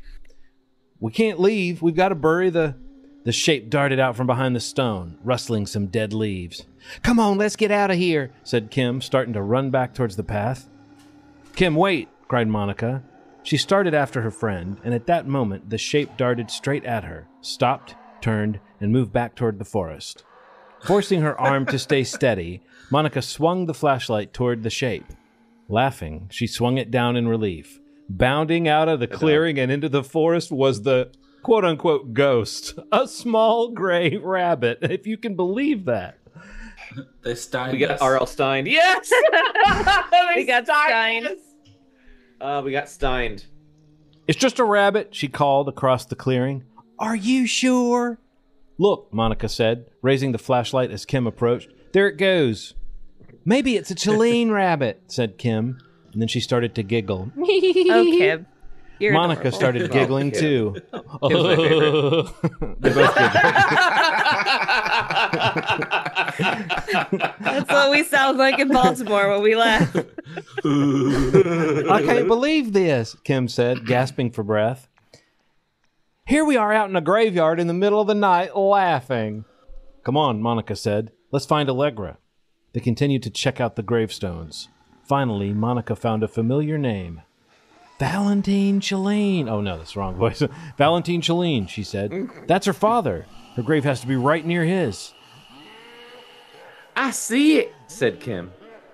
We can't leave. We've got to bury the shape darted out from behind the stone, rustling some dead leaves. Come on, let's get out of here, said Kim, starting to run back towards the path. Kim, wait, cried Monica. She started after her friend, and at that moment the shape darted straight at her, stopped, turned, and moved back toward the forest. Forcing her arm to stay steady, Monica swung the flashlight toward the shape. Laughing, she swung it down in relief. Bounding out of the clearing and into the forest was the quote-unquote ghost, a small gray rabbit, if you can believe that. They Stein. We got R.L. Stein. Yes! We got Stein. We got Steined. It's just a rabbit, she called across the clearing. Are you sure? Look, Monica said, raising the flashlight as Kim approached. There it goes. Maybe it's a Cheline rabbit, said Kim, and then she started to giggle. Oh, Kim. You're Monica adorable. started giggling too. Kim's my favorite. They both giggled. That's what we sound like in Baltimore when we laugh. I can't believe this, Kim said, gasping for breath. Here we are out in a graveyard in the middle of the night laughing. Come on, Monica said. Let's find Allegra. They continued to check out the gravestones. Finally, Monica found a familiar name. Valentine Chelline. Oh, no, that's the wrong voice. Valentine Chelline, she said. That's her father. Her grave has to be right near his. I see it, said Kim.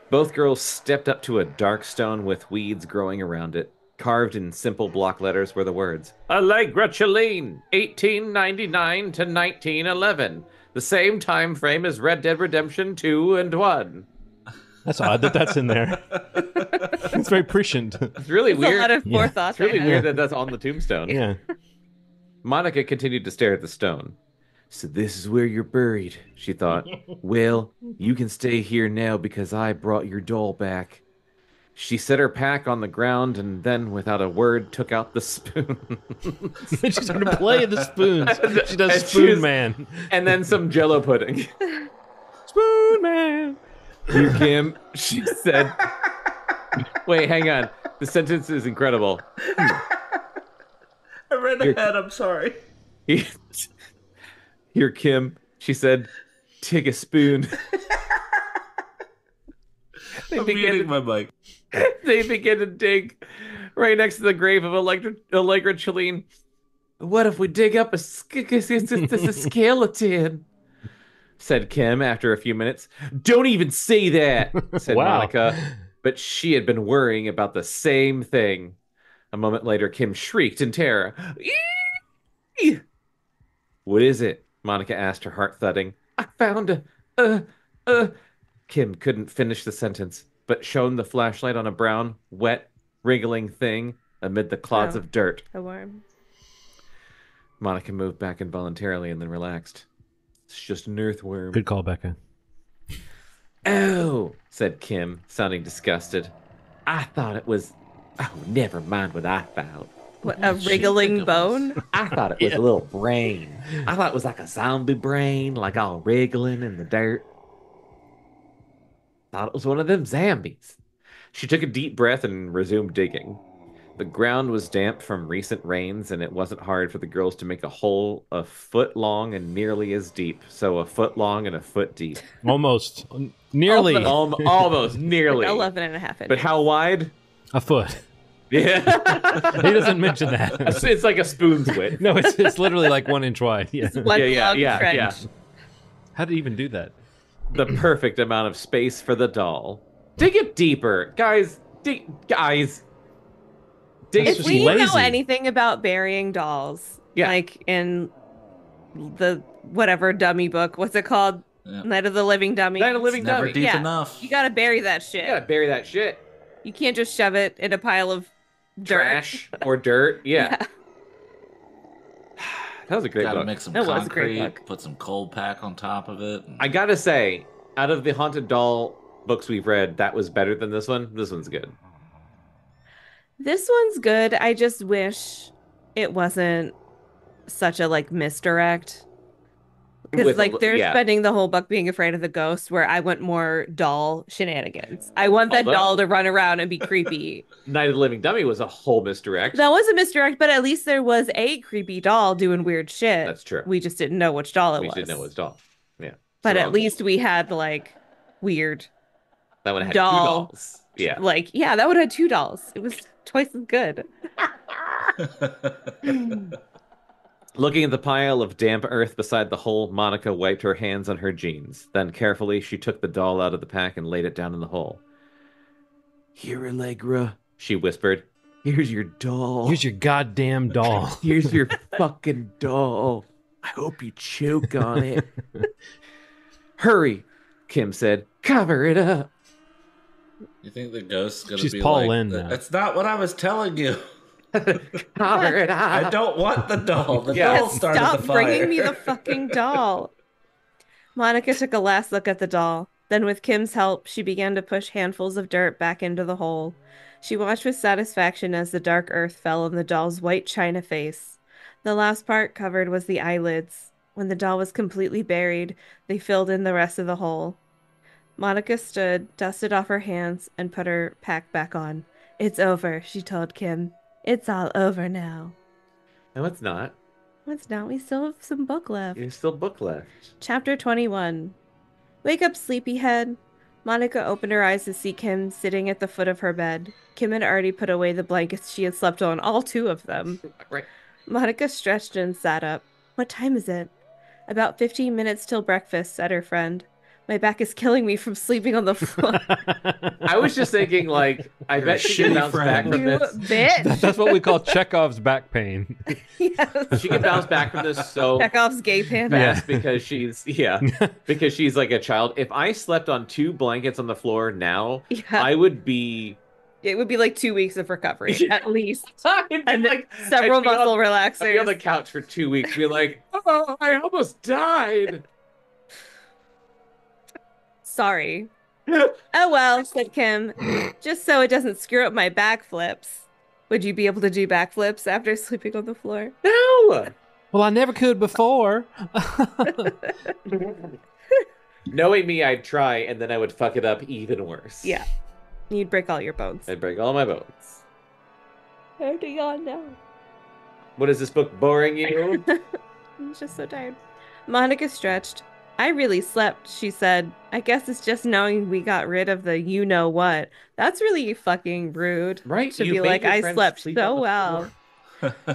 Both girls stepped up to a dark stone with weeds growing around it. Carved in simple block letters were the words, Allegra Chelline, 1899 to 1911. The same time frame as Red Dead Redemption 2 and 1. That's odd that that's in there. It's very prescient. It's really It's weird. a lot of forethought. It's really there. weird that that's on the tombstone. Yeah. Monica continued to stare at the stone. So this is where you're buried, she thought. Well, you can stay here now because I brought your doll back. She set her pack on the ground and then, without a word, took out the spoon. She started playing the spoons. She does And Spoon Man. And then some Jell-O pudding. Spoon Man. You, Kim, she said. Wait, hang on. The sentence is incredible. I read ahead, I'm sorry. Here, Kim, she said, take a spoon. I'm muting my mic. They begin to dig right next to the grave of Allegra Chelline. What if we dig up a skeleton? Said Kim after a few minutes. Don't even say that, said Wow. Monica. But she had been worrying about the same thing. A moment later, Kim shrieked in terror. What is it? Monica asked, her heart thudding. I found a. Kim couldn't finish the sentence, but shone the flashlight on a brown, wet, wriggling thing amid the clods of dirt. A worm. Monica moved back involuntarily and then relaxed. It's just an earthworm. Good call, Bekah. Oh, said Kim, sounding disgusted. I thought it was... Oh, never mind what I found. What, a wriggling bone? I thought it was a little brain. I thought it was like a zombie brain, like all wriggling in the dirt. Thought it was one of them zombies. She took a deep breath and resumed digging. The ground was damp from recent rains, and it wasn't hard for the girls to make a hole a foot long and nearly as deep. So a foot long and a foot deep. Almost. Nearly. Almost, nearly. Like 11 and a half inches. But how wide? A foot. Yeah. He doesn't mention that. It's like a spoon's width. No, it's literally like 1 inch wide. Yeah. One long trench. Yeah. How did he even do that? The perfect amount of space for the doll. Dig it deeper. Guys. Guys. Dig If it we deeper. know anything about burying dolls, like in the whatever dummy book, what's it called? Yeah. Night of the Living Dummy. Night of the Living Never Dummy. deep enough. You gotta bury that shit. You gotta bury that shit. You can't just shove it in a pile of dirt. Trash or dirt. Yeah. That was a great Gotta book. make some That was a great concrete, book. put some cold pack on top of it. I gotta say, out of the haunted doll books we've read, that was better than this one. This one's good. This one's good. I just wish it wasn't such a misdirect. Because they're spending the whole book being afraid of the ghost, where I want more doll shenanigans. I want that doll to run around and be creepy. Night of the Living Dummy was a whole misdirect. That was a misdirect, but at least there was a creepy doll doing weird shit. That's true. We just didn't know which doll it was. We didn't know it was doll. Yeah. But at least we had weird that one had doll. 2 dolls. Yeah. That would have had 2 dolls. It was twice as good. Looking at the pile of damp earth beside the hole, Monica wiped her hands on her jeans. Then carefully, she took the doll out of the pack and laid it down in the hole. Here, Allegra, she whispered. Here's your doll. Here's your goddamn doll. Here's your fucking doll. I hope you choke on it. Hurry, Kim said. Cover it up. You think the ghost's gonna She's be Paul like, Lynn now. That's not what I was telling you. Cover it up. I don't want the doll. The Yeah. doll started Stop the fire. bringing me the fucking doll. Monica took a last look at the doll. Then with Kim's help, she began to push handfuls of dirt back into the hole. She watched with satisfaction as the dark earth fell on the doll's white china face. The last part covered was the eyelids. When the doll was completely buried, they filled in the rest of the hole. Monica stood, dusted off her hands, and put her pack back on. It's over, she told Kim. It's all over now. No, it's not. What's now? We still have some book left. There's still book left. Chapter 21. Wake up, sleepyhead. Monica opened her eyes to see Kim sitting at the foot of her bed. Kim had already put away the blankets she had slept on, all 2 of them. Right. Monica stretched and sat up. What time is it? About 15 minutes till breakfast, said her friend. My back is killing me from sleeping on the floor. I was just thinking, I bet she can bounce back from You this. bitch. That's what we call Chekhov's back pain. Yes. She can bounce back from this so Chekhov's gay panda. fast because she's because she's like a child. If I slept on 2 blankets on the floor now, Yeah. I would be It would be 2 weeks of recovery, at least. I'd And be several I'd be muscle I'd be relaxers. on the couch for 2 weeks, be like, oh, I almost died. Sorry. Oh well, said Kim. Just so it doesn't screw up my backflips. Would you be able to do backflips after sleeping on the floor? No. Well, I never could before. Knowing me, I'd try, and then I would fuck it up even worse. Yeah. You'd break all your bones. I'd break all my bones. Holding on now. What is this book boring you? I'm just so tired. Monica stretched. I really slept, she said. I guess it's just knowing we got rid of the you-know-what. That's really fucking rude. Right? To You be made like, your I friends slept sleep on so the well. floor.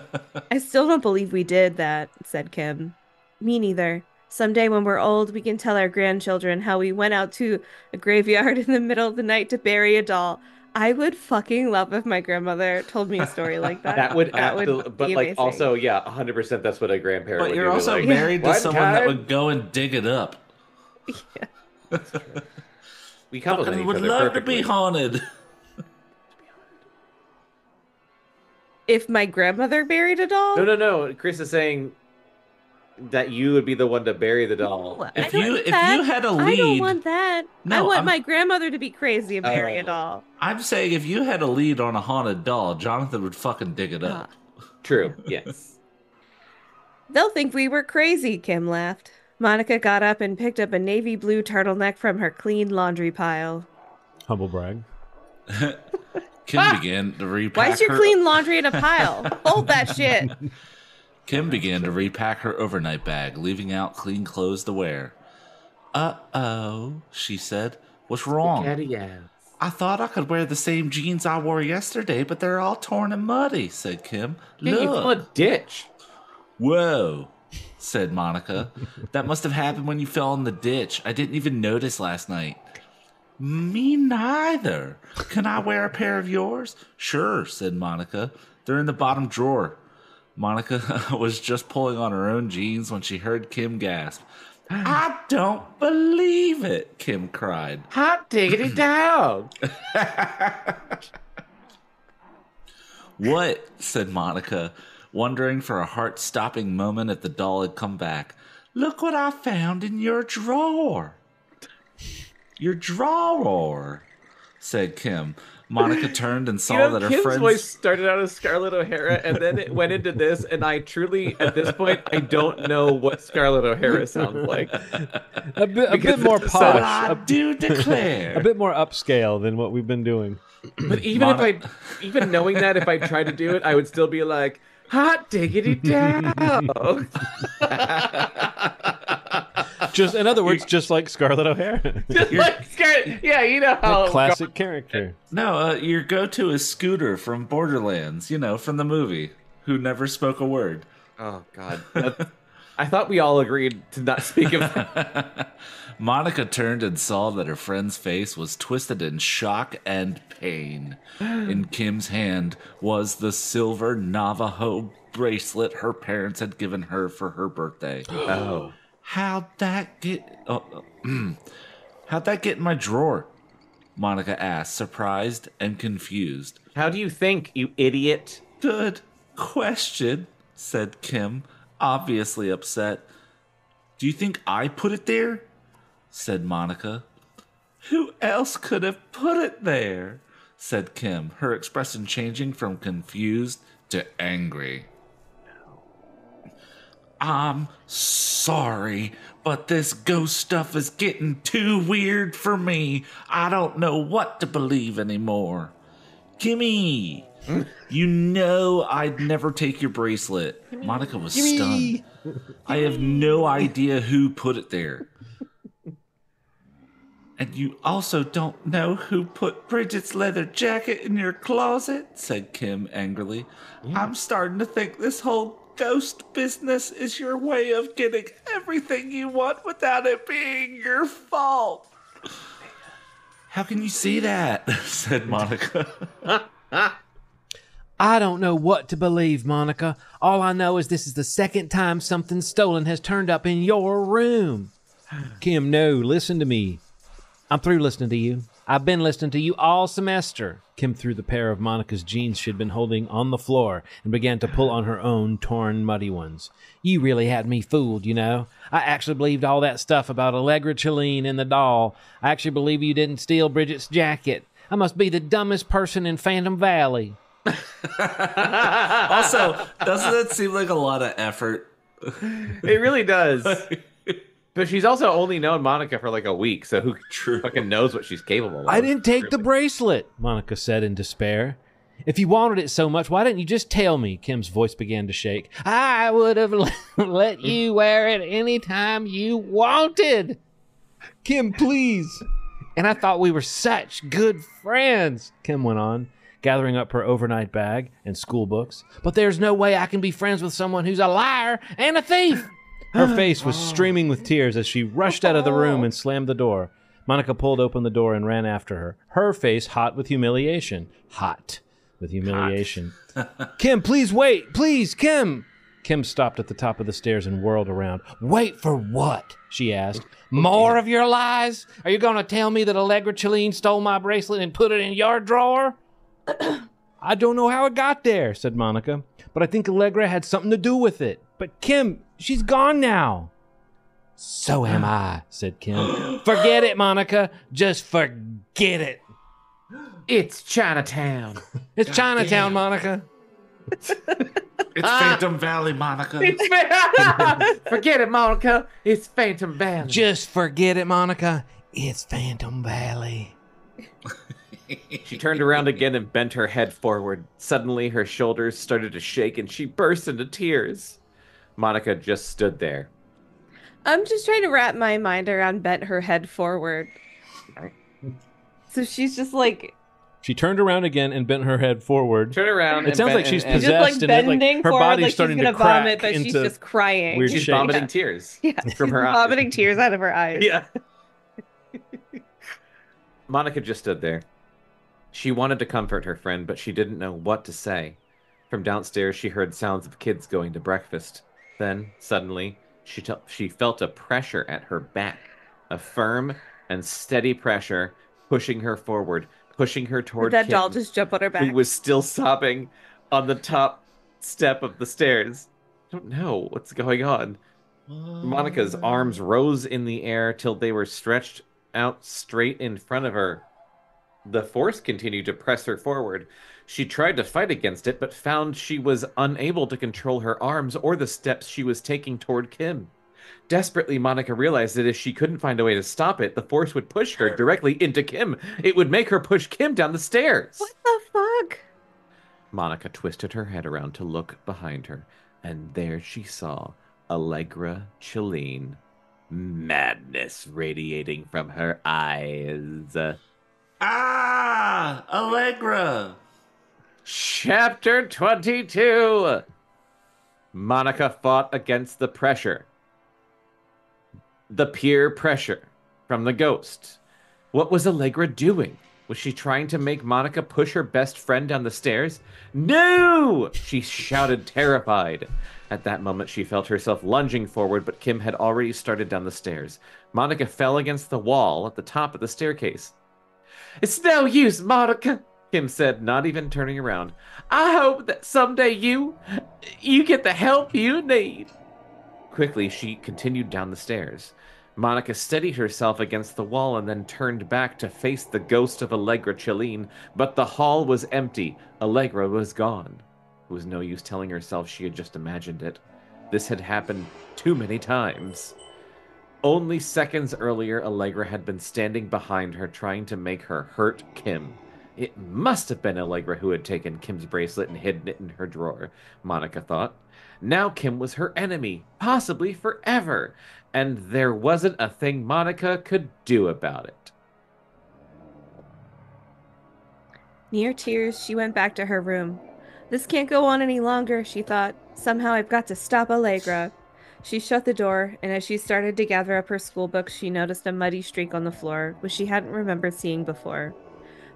I still don't believe we did that, said Kim. Me neither. Someday when we're old, we can tell our grandchildren how we went out to a graveyard in the middle of the night to bury a doll. I would fucking love if my grandmother told me a story like that. That would That would absolutely, but be like amazing. also, yeah, 100% that's what a grandparent But would you're do. Be also like, married to "One someone that time." would go and dig it up. We compliment Fucking each would other love perfectly. to be haunted. If my grandmother buried a doll? No. Chris is saying that you would be the one to bury the doll. No, I If don't you want if that. you had a I don't lead, want that. No, I want I'm- my grandmother to be crazy and bury a doll. I'm saying if you had a lead on a haunted doll, Jonathan would fucking dig it up. True. Yes. They'll think we were crazy, Kim laughed. Monica got up and picked up a navy blue turtleneck from her clean laundry pile. Humble brag. Kim began to repack Why is your her. clean laundry in a pile? Hold that shit. Kim began to repack her overnight bag, leaving out clean clothes to wear. Uh-oh, she said. What's wrong? Spaghetti ass. I thought I could wear the same jeans I wore yesterday, but they're all torn and muddy, said Kim. Yeah, you fell Look. a ditch. Whoa, said Monica. That must have happened when you fell in the ditch. I didn't even notice last night. Me neither. Can I wear a pair of yours? Sure, said Monica. They're in the bottom drawer. Monica was just pulling on her own jeans when she heard Kim gasp. I don't believe it, Kim cried. Hot diggity down. What? Said Monica, wondering for a heart-stopping moment if the doll had come back. Look what I found in your drawer. Your drawer, said Kim. Monica turned and saw that her Kim's friend's voice started out as Scarlett O'Hara, and then it went into this, and I truly, at this point, I don't know what Scarlett O'Hara sounds like. A bit more it's so- posh. I do declare. A bit more upscale than what we've been doing. But even even knowing that, if I tried to do it, I would still be like, hot diggity down. Just in other words, just like Scarlett O'Hara. Just like Scarlett. Yeah, you know how. Classic character. No, your go-to is Scooter from Borderlands, from the movie, who never spoke a word. Oh, God. I thought we all agreed to not speak of that. Monica turned and saw that her friend's face was twisted in shock and pain. In Kim's hand was the silver Navajo bracelet her parents had given her for her birthday. Oh. How'd that get in my drawer? Monica asked, surprised and confused. How do you think, you idiot? Good question, said Kim, obviously upset. Do you think I put it there? Said Monica. Who else could have put it there? Said Kim, her expression changing from confused to angry. I'm sorry, but this ghost stuff is getting too weird for me. I don't know what to believe anymore. Kimmy, you know I'd never take your bracelet. Monica was stunned. I have no idea who put it there. And you also don't know who put Bridget's leather jacket in your closet, said Kim angrily. I'm starting to think this whole ghost business is your way of getting everything you want without it being your fault. How can you see that? Said Monica. I don't know what to believe, Monica. All I know is this is the second time something stolen has turned up in your room. Kim, no, listen to me. I'm through listening to you. I've been listening to you all semester. Kim threw the pair of Monica's jeans she'd been holding on the floor and began to pull on her own torn, muddy ones. You really had me fooled, I actually believed all that stuff about Allegra Chelene and the doll. I actually believe you didn't steal Bridget's jacket. I must be the dumbest person in Phantom Valley. Also, doesn't that seem like a lot of effort? It really does. But she's also only known Monica for like a week, so who fucking knows what she's capable of? I didn't take the bracelet, Monica said in despair. If you wanted it so much, why didn't you just tell me? Kim's voice began to shake. I would have let you wear it any time you wanted. Kim, please. And I thought we were such good friends, Kim went on, gathering up her overnight bag and school books. But there's no way I can be friends with someone who's a liar and a thief. Her face was streaming with tears as she rushed out of the room and slammed the door. Monica pulled open the door and ran after her, her face hot with humiliation. Hot with humiliation. Kim, please wait. Please, Kim. Kim stopped at the top of the stairs and whirled around. Wait for what? She asked. More of your lies? Are you going to tell me that Allegra Chelene stole my bracelet and put it in your drawer? I don't know how it got there, said Monica, but I think Allegra had something to do with it. But Kim, she's gone now. So am I, said Kim. Forget it, Monica. Just forget it. It's Chinatown. It's Chinatown, Monica. It's Phantom Valley, Monica. Forget it, Monica. It's Phantom Valley. Just forget it, Monica. It's Phantom Valley. She turned around again and bent her head forward. Suddenly, her shoulders started to shake and she burst into tears. Monica just stood there. I'm just trying to wrap my mind around bent her head forward. So she's just like... She turned around again and bent her head forward. Turn around. It sounds like she's possessed. Just like bending her forward, body's like starting she's to gonna crack vomit, but she's into just crying. weird She's shape. vomiting tears from her eyes. Vomiting tears out of her eyes. Yeah. Monica just stood there. She wanted to comfort her friend, but she didn't know what to say. From downstairs, she heard sounds of kids going to breakfast. Then, suddenly, she felt a pressure at her back. A firm and steady pressure pushing her forward, pushing her toward Did that Kim, doll just jump on her back? who was still sobbing on the top step of the stairs. I don't know what's going on. Monica's arms rose in the air till they were stretched out straight in front of her. The force continued to press her forward. She tried to fight against it, but found she was unable to control her arms or the steps she was taking toward Kim. Desperately, Monica realized that if she couldn't find a way to stop it, the force would push her directly into Kim. It would make her push Kim down the stairs. What the fuck? Monica twisted her head around to look behind her, and there she saw Allegra Chelene. Madness radiating from her eyes. Ah! Allegra! Chapter 22. Monica fought against the pressure. The peer pressure from the ghost. What was Allegra doing? Was she trying to make Monica push her best friend down the stairs? No! She shouted, terrified. At that moment, she felt herself lunging forward, but Kim had already started down the stairs. Monica fell against the wall at the top of the staircase. It's no use, Monica, Kim said, not even turning around. I hope that someday you get the help you need. Quickly, she continued down the stairs. Monica steadied herself against the wall and then turned back to face the ghost of Allegra Chelene, but the hall was empty. Allegra was gone. It was no use telling herself she had just imagined it. This had happened too many times. Only seconds earlier, Allegra had been standing behind her, trying to make her hurt Kim. It must have been Allegra who had taken Kim's bracelet and hidden it in her drawer, Monica thought. Now Kim was her enemy, possibly forever, and there wasn't a thing Monica could do about it. Near tears, she went back to her room. This can't go on any longer, she thought. Somehow I've got to stop Allegra. She shut the door, and as she started to gather up her school books, she noticed a muddy streak on the floor, which she hadn't remembered seeing before.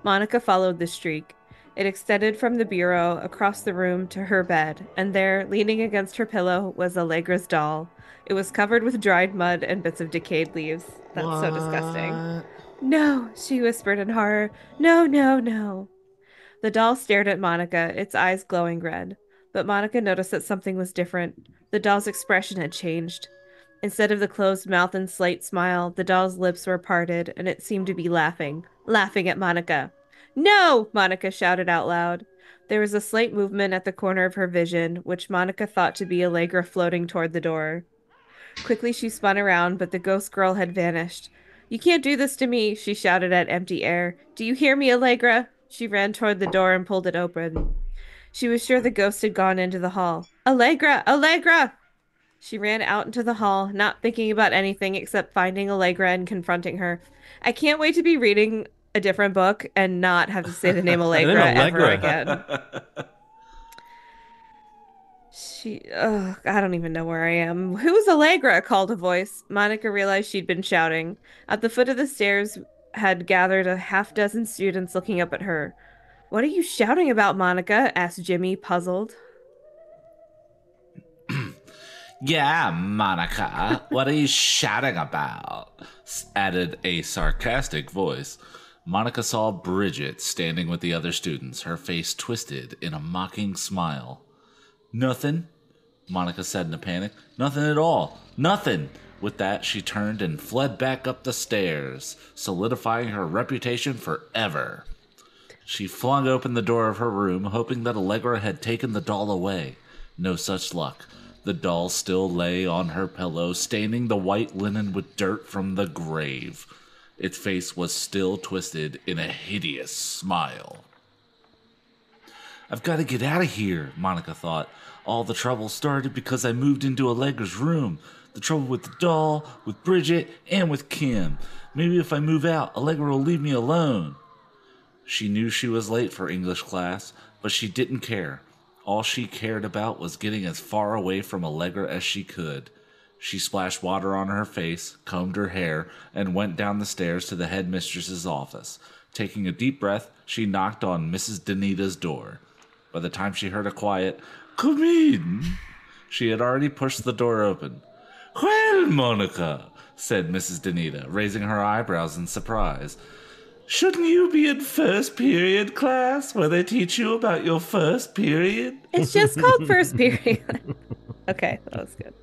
Monica followed the streak. It extended from the bureau across the room to her bed, and there, leaning against her pillow, was Allegra's doll. It was covered with dried mud and bits of decayed leaves. That's so disgusting. No, she whispered in horror. No, no, no. The doll stared at Monica, its eyes glowing red. But Monica noticed that something was different. The doll's expression had changed. Instead of the closed mouth and slight smile, the doll's lips were parted, and it seemed to be laughing at Monica. No! Monica shouted out loud. There was a slight movement at the corner of her vision, which Monica thought to be Allegra floating toward the door. Quickly she spun around, but the ghost girl had vanished. You can't do this to me, she shouted at empty air. Do you hear me, Allegra? She ran toward the door and pulled it open. She was sure the ghost had gone into the hall. Allegra! Allegra! She ran out into the hall, not thinking about anything except finding Allegra and confronting her. I can't wait to be reading a different book and not have to say the name Allegra ever again. I don't even know where I am. Who's Allegra? Called a voice. Monica realized she'd been shouting. At the foot of the stairs had gathered a half dozen students looking up at her. What are you shouting about, Monica? Asked Jimmy, puzzled. Yeah, Monica, what are you shouting about? Added a sarcastic voice. Monica saw Bridget standing with the other students, her face twisted in a mocking smile. Nothing, Monica said in a panic. Nothing at all. Nothing. With that, she turned and fled back up the stairs, solidifying her reputation forever. She flung open the door of her room, hoping that Allegra had taken the doll away. No such luck. The doll still lay on her pillow, staining the white linen with dirt from the grave. Its face was still twisted in a hideous smile. I've got to get out of here, Monica thought. All the trouble started because I moved into Allegra's room. The trouble with the doll, with Bridget, and with Kim. Maybe if I move out, Allegra will leave me alone. She knew she was late for English class, but she didn't care. All she cared about was getting as far away from Allegra as she could. She splashed water on her face, combed her hair, and went down the stairs to the headmistress's office. Taking a deep breath, she knocked on Mrs. Danita's door. By the time she heard a quiet, "Come in," she had already pushed the door open. "Well, Monica," said Mrs. Danita, raising her eyebrows in surprise. "Shouldn't you be in first period class where they teach you about your first period?" It's just called first period. Okay, that was good.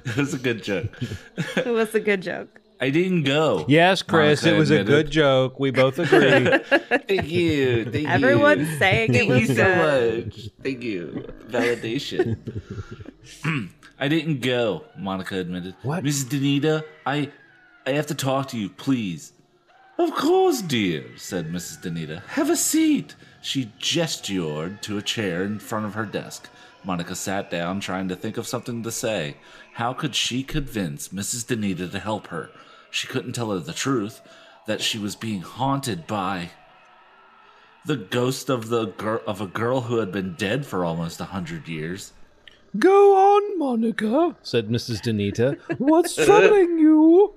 It was a good joke. It was a good joke. I didn't go. Yes, Chris, Monica it was admitted. a good joke. We both agree. Thank you. Thank Everyone's you. saying it Thank was you good. so much. Thank you. Validation. I didn't go, Monica admitted. What? Mrs. Danita, I have to talk to you, please. Of course, dear, said Mrs. Danita. Have a seat. She gestured to a chair in front of her desk. Monica sat down, trying to think of something to say. How could she convince Mrs. Danita to help her? She couldn't tell her the truth, that she was being haunted by the ghost of a girl who had been dead for almost 100 years. Go on, Monica, said Mrs. Danita. What's troubling you?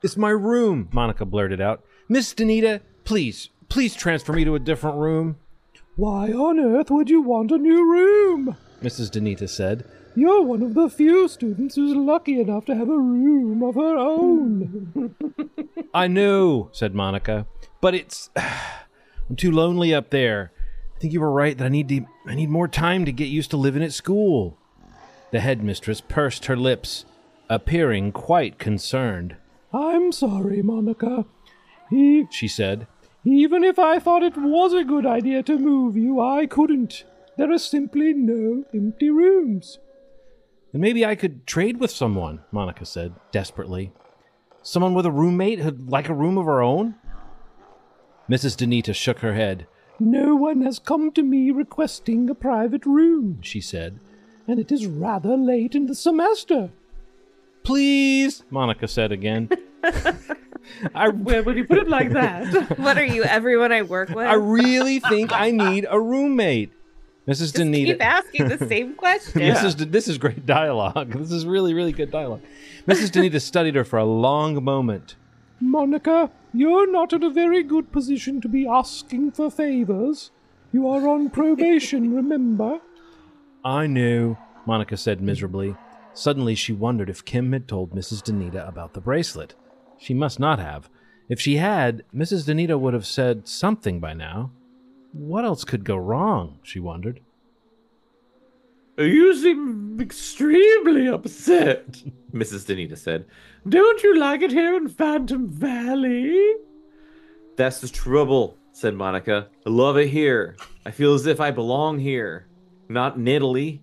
It's my room, Monica blurted out. Miss Danita, please transfer me to a different room. Why on earth would you want a new room? Mrs. Danita said. You're one of the few students who's lucky enough to have a room of her own. I know, said Monica, but I'm too lonely up there. I think you were right that I need more time to get used to living at school. The headmistress pursed her lips, appearing quite concerned. I'm sorry, Monica, she said. Even if I thought it was a good idea to move you, I couldn't. There are simply no empty rooms. Then maybe I could trade with someone, Monica said, desperately. Someone with a roommate who'd like a room of her own? Mrs. Danita shook her head. No one has come to me requesting a private room, she said, and it is rather late in the semester. Please, Monica said again. Where would you put it like that? What are you, everyone I work with? I really think I need a roommate. Mrs. Danita. Keep asking the same question. This is great dialogue. This is really, really good dialogue. Mrs. Danita studied her for a long moment. Monica, you're not in a very good position to be asking for favors. You are on probation, remember? I knew, Monica said miserably. Suddenly she wondered if Kim had told Mrs. Danita about the bracelet. She must not have. If she had, Mrs. Danita would have said something by now. What else could go wrong, she wondered. You seem extremely upset, Mrs. Danita said. Don't you like it here in Phantom Valley? That's the trouble, said Monica. I love it here. I feel as if I belong here, not in Italy.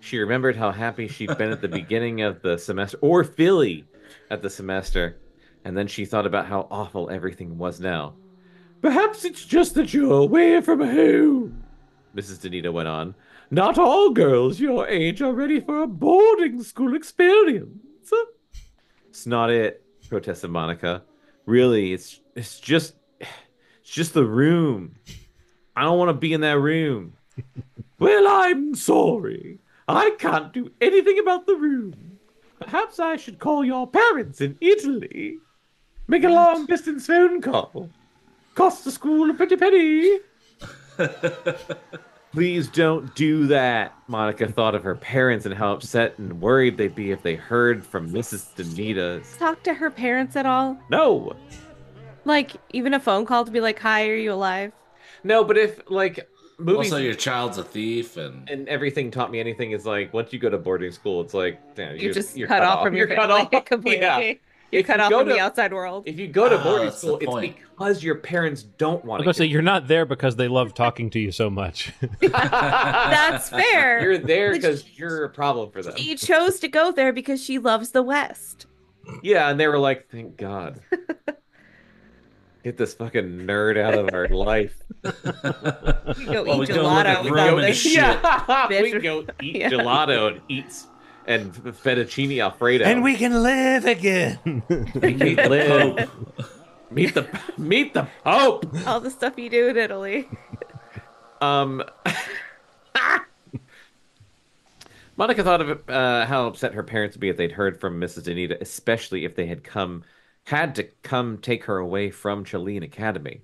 She remembered how happy she'd been at the beginning of the semester, or Philly at the semester, and then she thought about how awful everything was now. Perhaps it's just that you're away from home, Mrs. Danita went on. Not all girls your age are ready for a boarding school experience. It's not it, protested Monica. Really, it's just the room. I don't want to be in that room. Well, I'm sorry. I can't do anything about the room. Perhaps I should call your parents in Italy. Make a long-distance phone call. Costs the school a pretty penny. Please don't do that. Monica thought of her parents and how upset and worried they'd be if they heard from Mrs. Danita. Talk to her parents at all? No. Like, even a phone call to be like, hi, are you alive? No, but if, like, movies... Also, your child's a thief, and everything taught me anything is like, once you go to boarding school, it's like... You're cut off from your cut family off. completely. Yeah. You're cut off from the outside world. If you go to boarding that's school, the it's point. because your parents don't want I was to. going to say, you're not there because they love talking to you so much. That's fair. You're there because you're a problem for them. She chose to go there because she loves the West. Yeah, and they were like, thank God. Get this fucking nerd out of our life. We go Well, eat we go look at gelato. Roman without shit. Yeah, Bitch. we can go eat Yeah. gelato and fettuccine Alfredo. And we can live again. We can live. Meet the Pope. all the stuff you do in Italy. Monica thought of how upset her parents would be if they'd heard from Mrs. Danita, especially if they had to come take her away from Chalene Academy.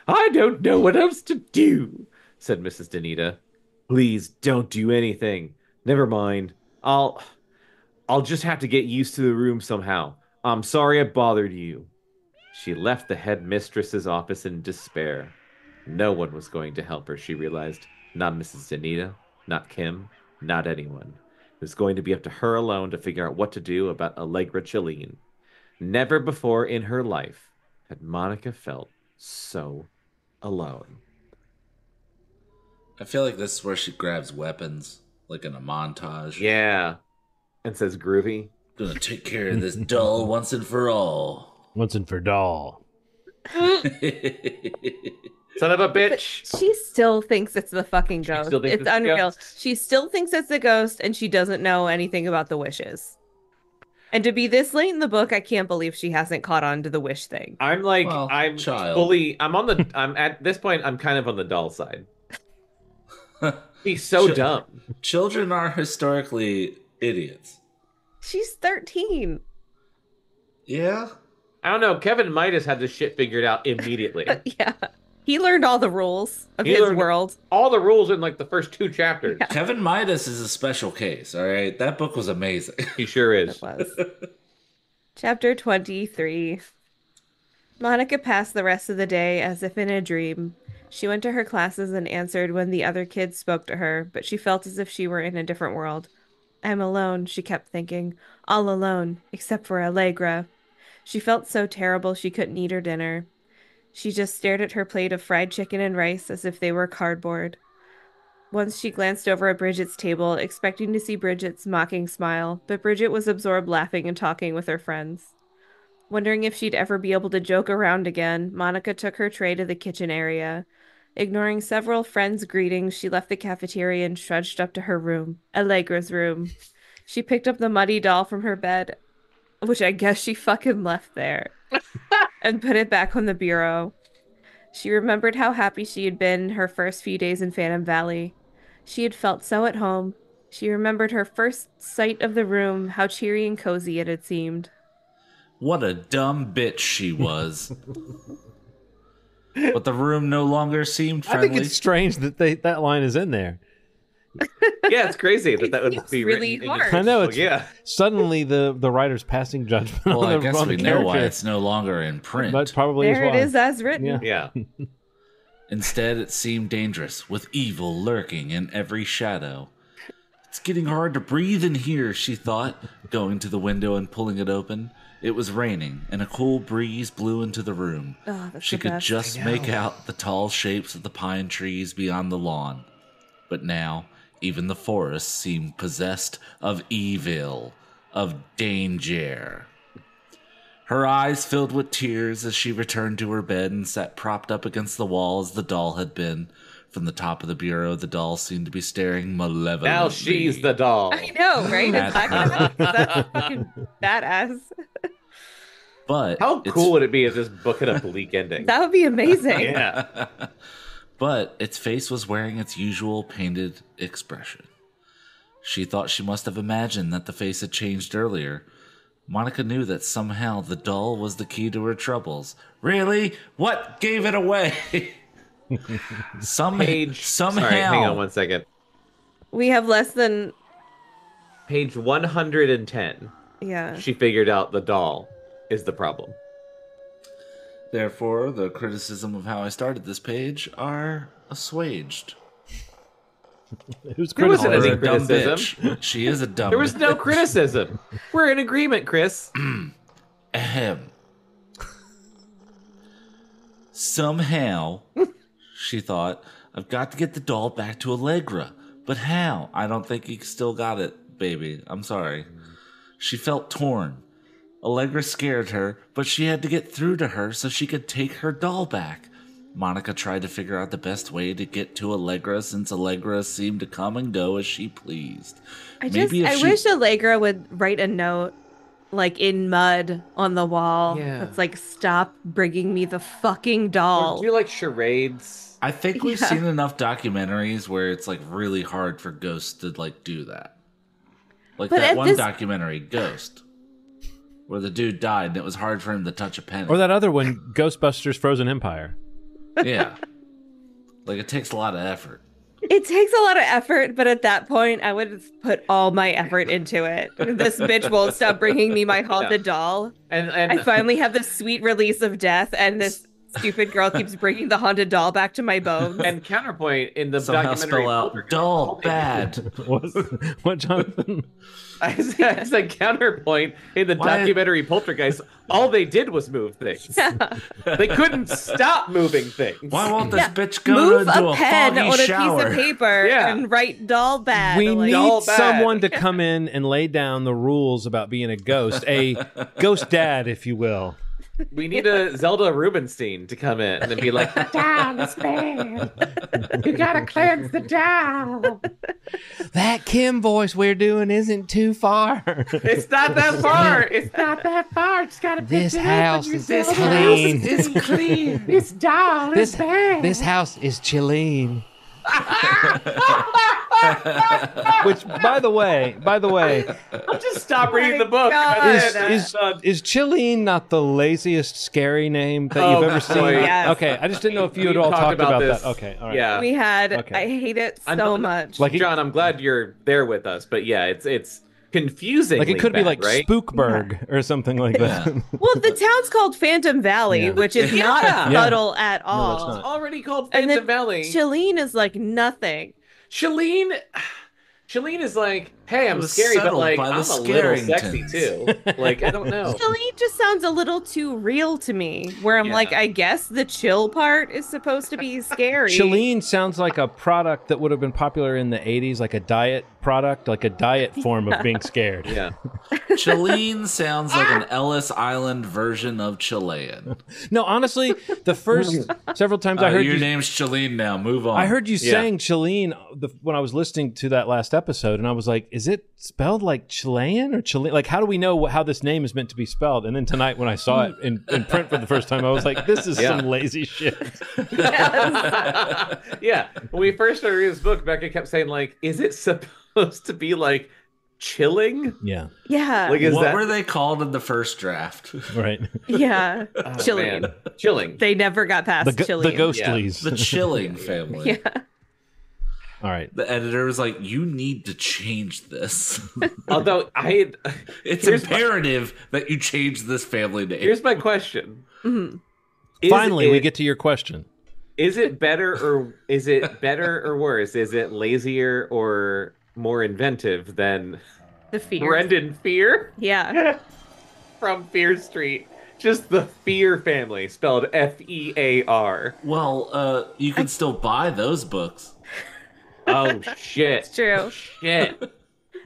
I don't know what else to do, said Mrs. Danita. Please don't do anything. Never mind. I'll just have to get used to the room somehow. I'm sorry I bothered you. She left the headmistress's office in despair. No one was going to help her, she realized. Not Mrs. Danita, not Kim, not anyone. It was going to be up to her alone to figure out what to do about Allegra Chalene. Never before in her life had Monica felt so alone. I feel like this is where she grabs weapons, like in a montage. Yeah. And says groovy. Gonna take care of this doll once and for all. Once and for doll. Son of a bitch. She still thinks it's the fucking ghost. still thinks It's it's the unreal. ghost? She still thinks it's the ghost, and she doesn't know anything about the wishes. And to be this late in the book, I can't believe she hasn't caught on to the wish thing. I'm like, Well, I'm child. I'm at this point, I'm kind of on the doll side. He's so dumb. Children are historically idiots. She's 13. Yeah? I don't know. Kevin Midas had this shit figured out immediately. Yeah. He learned all the rules of He his learned world. all the rules in like the first 2 chapters. Yeah. Kevin Midas is a special case, all right? That book was amazing. He sure is. It was. Chapter 23. Monica passed the rest of the day as if in a dream. She went to her classes and answered when the other kids spoke to her, but she felt as if she were in a different world. I'm alone, she kept thinking. All alone, except for Allegra. She felt so terrible she couldn't eat her dinner. She just stared at her plate of fried chicken and rice as if they were cardboard. Once she glanced over at Bridget's table, expecting to see Bridget's mocking smile, but Bridget was absorbed laughing and talking with her friends. Wondering if she'd ever be able to joke around again, Monica took her tray to the kitchen area. Ignoring several friends' greetings, she left the cafeteria and trudged up to her room, Allegra's room. She picked up the muddy doll from her bed, which I guess she fucking left there, and put it back on the bureau. She remembered how happy she had been her first few days in Phantom Valley. She had felt so at home. She remembered her first sight of the room, how cheery and cozy it had seemed. What a dumb bitch she was. But the room no longer seemed I friendly. think it's strange that that line is in there. Yeah, it's crazy that would It's be really written hard. I know, Oh, it's yeah. suddenly the writer's passing judgment Well, on I the, guess on we the know why character. it's no longer in print. But probably There is it why. is as written. Yeah. Yeah. Instead, it seemed dangerous, with evil lurking in every shadow. It's getting hard to breathe in here, she thought, going to the window and pulling it open. It was raining, and a cool breeze blew into the room. Oh, that's She the could best. just make out the tall shapes of the pine trees beyond the lawn. But now, even the forest seemed possessed of evil, of danger. Her eyes filled with tears as she returned to her bed and sat propped up against the wall as the doll had been. From the top of the bureau, the doll seemed to be staring malevolently. Now she's the doll. I know, right? At That's fucking badass. But How it's- cool would it be if this book had a bleak ending? That would be amazing. Yeah. but its face was wearing its usual painted expression. She thought she must have imagined that the face had changed earlier. Monica knew that somehow the doll was the key to her troubles. Really? What gave it away? Somehow. Sorry, hang on 1 second. We have less than... Page 110. Yeah. She figured out the doll is the problem. Therefore, the criticism of how I started this page are assuaged. Who's There wasn't criticizing? any criticism. Bitch. She is a dumb There was no bitch. criticism. We're in agreement, Chris. Ahem. Somehow, she thought, I've got to get the doll back to Allegra. But how? I don't think you still got it, baby. I'm sorry. She felt torn. Allegra scared her, but she had to get through to her so she could take her doll back. Monica tried to figure out the best way to get to Allegra since Allegra seemed to come and go as she pleased. I wish Allegra would write a note, like in mud on the wall. Yeah. That's like, stop bringing me the fucking doll. Or do you like charades? I think we've seen enough documentaries where it's like really hard for ghosts to like do that. Like But that at one this- documentary, Ghost, where the dude died and it was hard for him to touch a penny. Or that other one, Ghostbusters Frozen Empire. Yeah. Like it takes a lot of effort. It takes a lot of effort, but at that point, I would put all my effort into it. This bitch won't stop bringing me my haunted doll. And I finally have the sweet release of death, and this stupid girl keeps bringing the haunted doll back to my bones. and counterpoint in the Somehow documentary. spell out doll bad. What, Jonathan? I said counterpoint in the Why- documentary Poltergeist. All they did was move things. They couldn't stop moving things. Why won't this Yeah. bitch go Move into a a pen foggy on a shower? piece of paper Yeah. and write doll bad. We like, need all bad. someone to come in and lay down the rules about being a ghost, a ghost dad, if you will. We need a Zelda Rubinstein to come in and be like, the doll is bad. You gotta cleanse the doll. That Kim voice we're doing isn't too far. It's not that far. It's not that far. Just gotta This pick it up house when is you're clean. It's clean. This doll is bad. This house is chilling. Which, by the way, I'll just stop reading the book. God. is Chilleen not the laziest scary name that you've ever seen? boy. Yes. Okay, I just didn't know if you had We all talked talked about this. that. Okay, all right. Yeah. we had. Okay. I hate it I so know- much. Like it, John, I'm glad you're there with us, but yeah, it's confusing. like it could be like right? Spookburg or something like that. Well, the town's called Phantom Valley, Yeah. which is Yeah. not Yeah. subtle at it's all. not. Already called And Phantom then Valley. Chalene is like nothing. Shalene is like, hey, I'm was scary, but settled like by the I'm a little sexy Scarringtons. too. Like I don't know. Chalene just sounds a little too real to me. Where I'm Yeah. like, I guess the chill part is supposed to be scary. Chalene sounds like a product that would have been popular in the 80s, like a diet product, like a diet form of being scared. Yeah. Chilene sounds like an Ellis Island version of Chilean. No, honestly, the first several times I heard your you name's Chilene now. Move on. I heard you Yeah. saying Chilene when I was listening to that last episode, and I was like, is it spelled like Chilean or Chilean? Like, how do we know how this name is meant to be spelled? And then tonight when I saw it in print for the first time, I was like, this is Yeah. some lazy shit. Yeah. When we first started reading this book, Becca kept saying, like, is it supposed to be like chilling? Yeah, Yeah. Like, is What that were they called in the first draft? right. Yeah. Oh, Chalene. man. Chilling. They never got past The Chalene. Ghostlies. The Chilling family. Yeah. All right. The editor was like, you need to change this. Although It's Here's imperative that you change this family name. here's my question. Mhm. Is Finally, we it- get to your question. Is it better or worse? Is it lazier or more inventive than The fear. Brendan Fear Yeah. from Fear Street? Just the Fear family, spelled Fear. Well, you can still buy those books. Oh shit! It's true. Shit.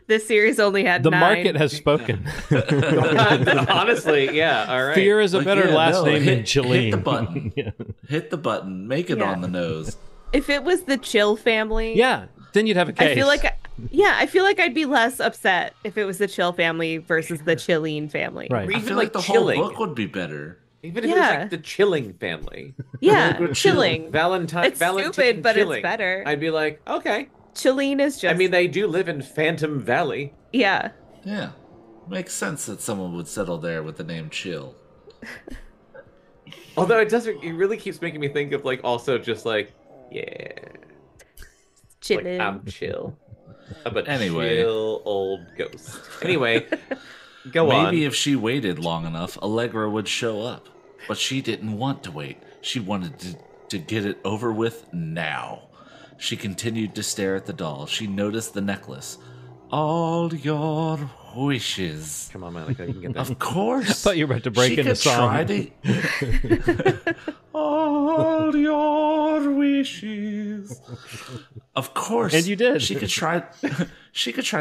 This series only had The 9. market has spoken. Honestly, yeah. All right. Fear is a Like, better yeah, last no, name than hit Chilene. the button. yeah. Hit the button. Make it Yeah. on the nose. If it was the Chill family, Yeah, then you'd have a case. I feel like I'd be less upset if it was the Chill family versus the Chilene family. Right. I Even feel like like the chilling. whole book would be better. Even if it was like the Chilling family. Yeah, Chilling. Valentine. It's stupid, but Chilling. it's better. I'd be like, okay. Chilling is just. I mean, they do live in Phantom Valley. Yeah. Yeah. Makes sense that someone would settle there with the name Chill. Although it really keeps making me think of like also just like, yeah. Chilling. Like, I'm chill. I'm a Anyway. chill old ghost. Anyway, go Maybe on. Maybe if she waited long enough, Allegra would show up. But she didn't want to wait. She wanted to get it over with now. She continued to stare at the doll. She noticed the necklace. All your wishes. Come on, Monica, you can get that. Of course. I thought you were about to break into song. All your wishes. Of course. And you did. She could try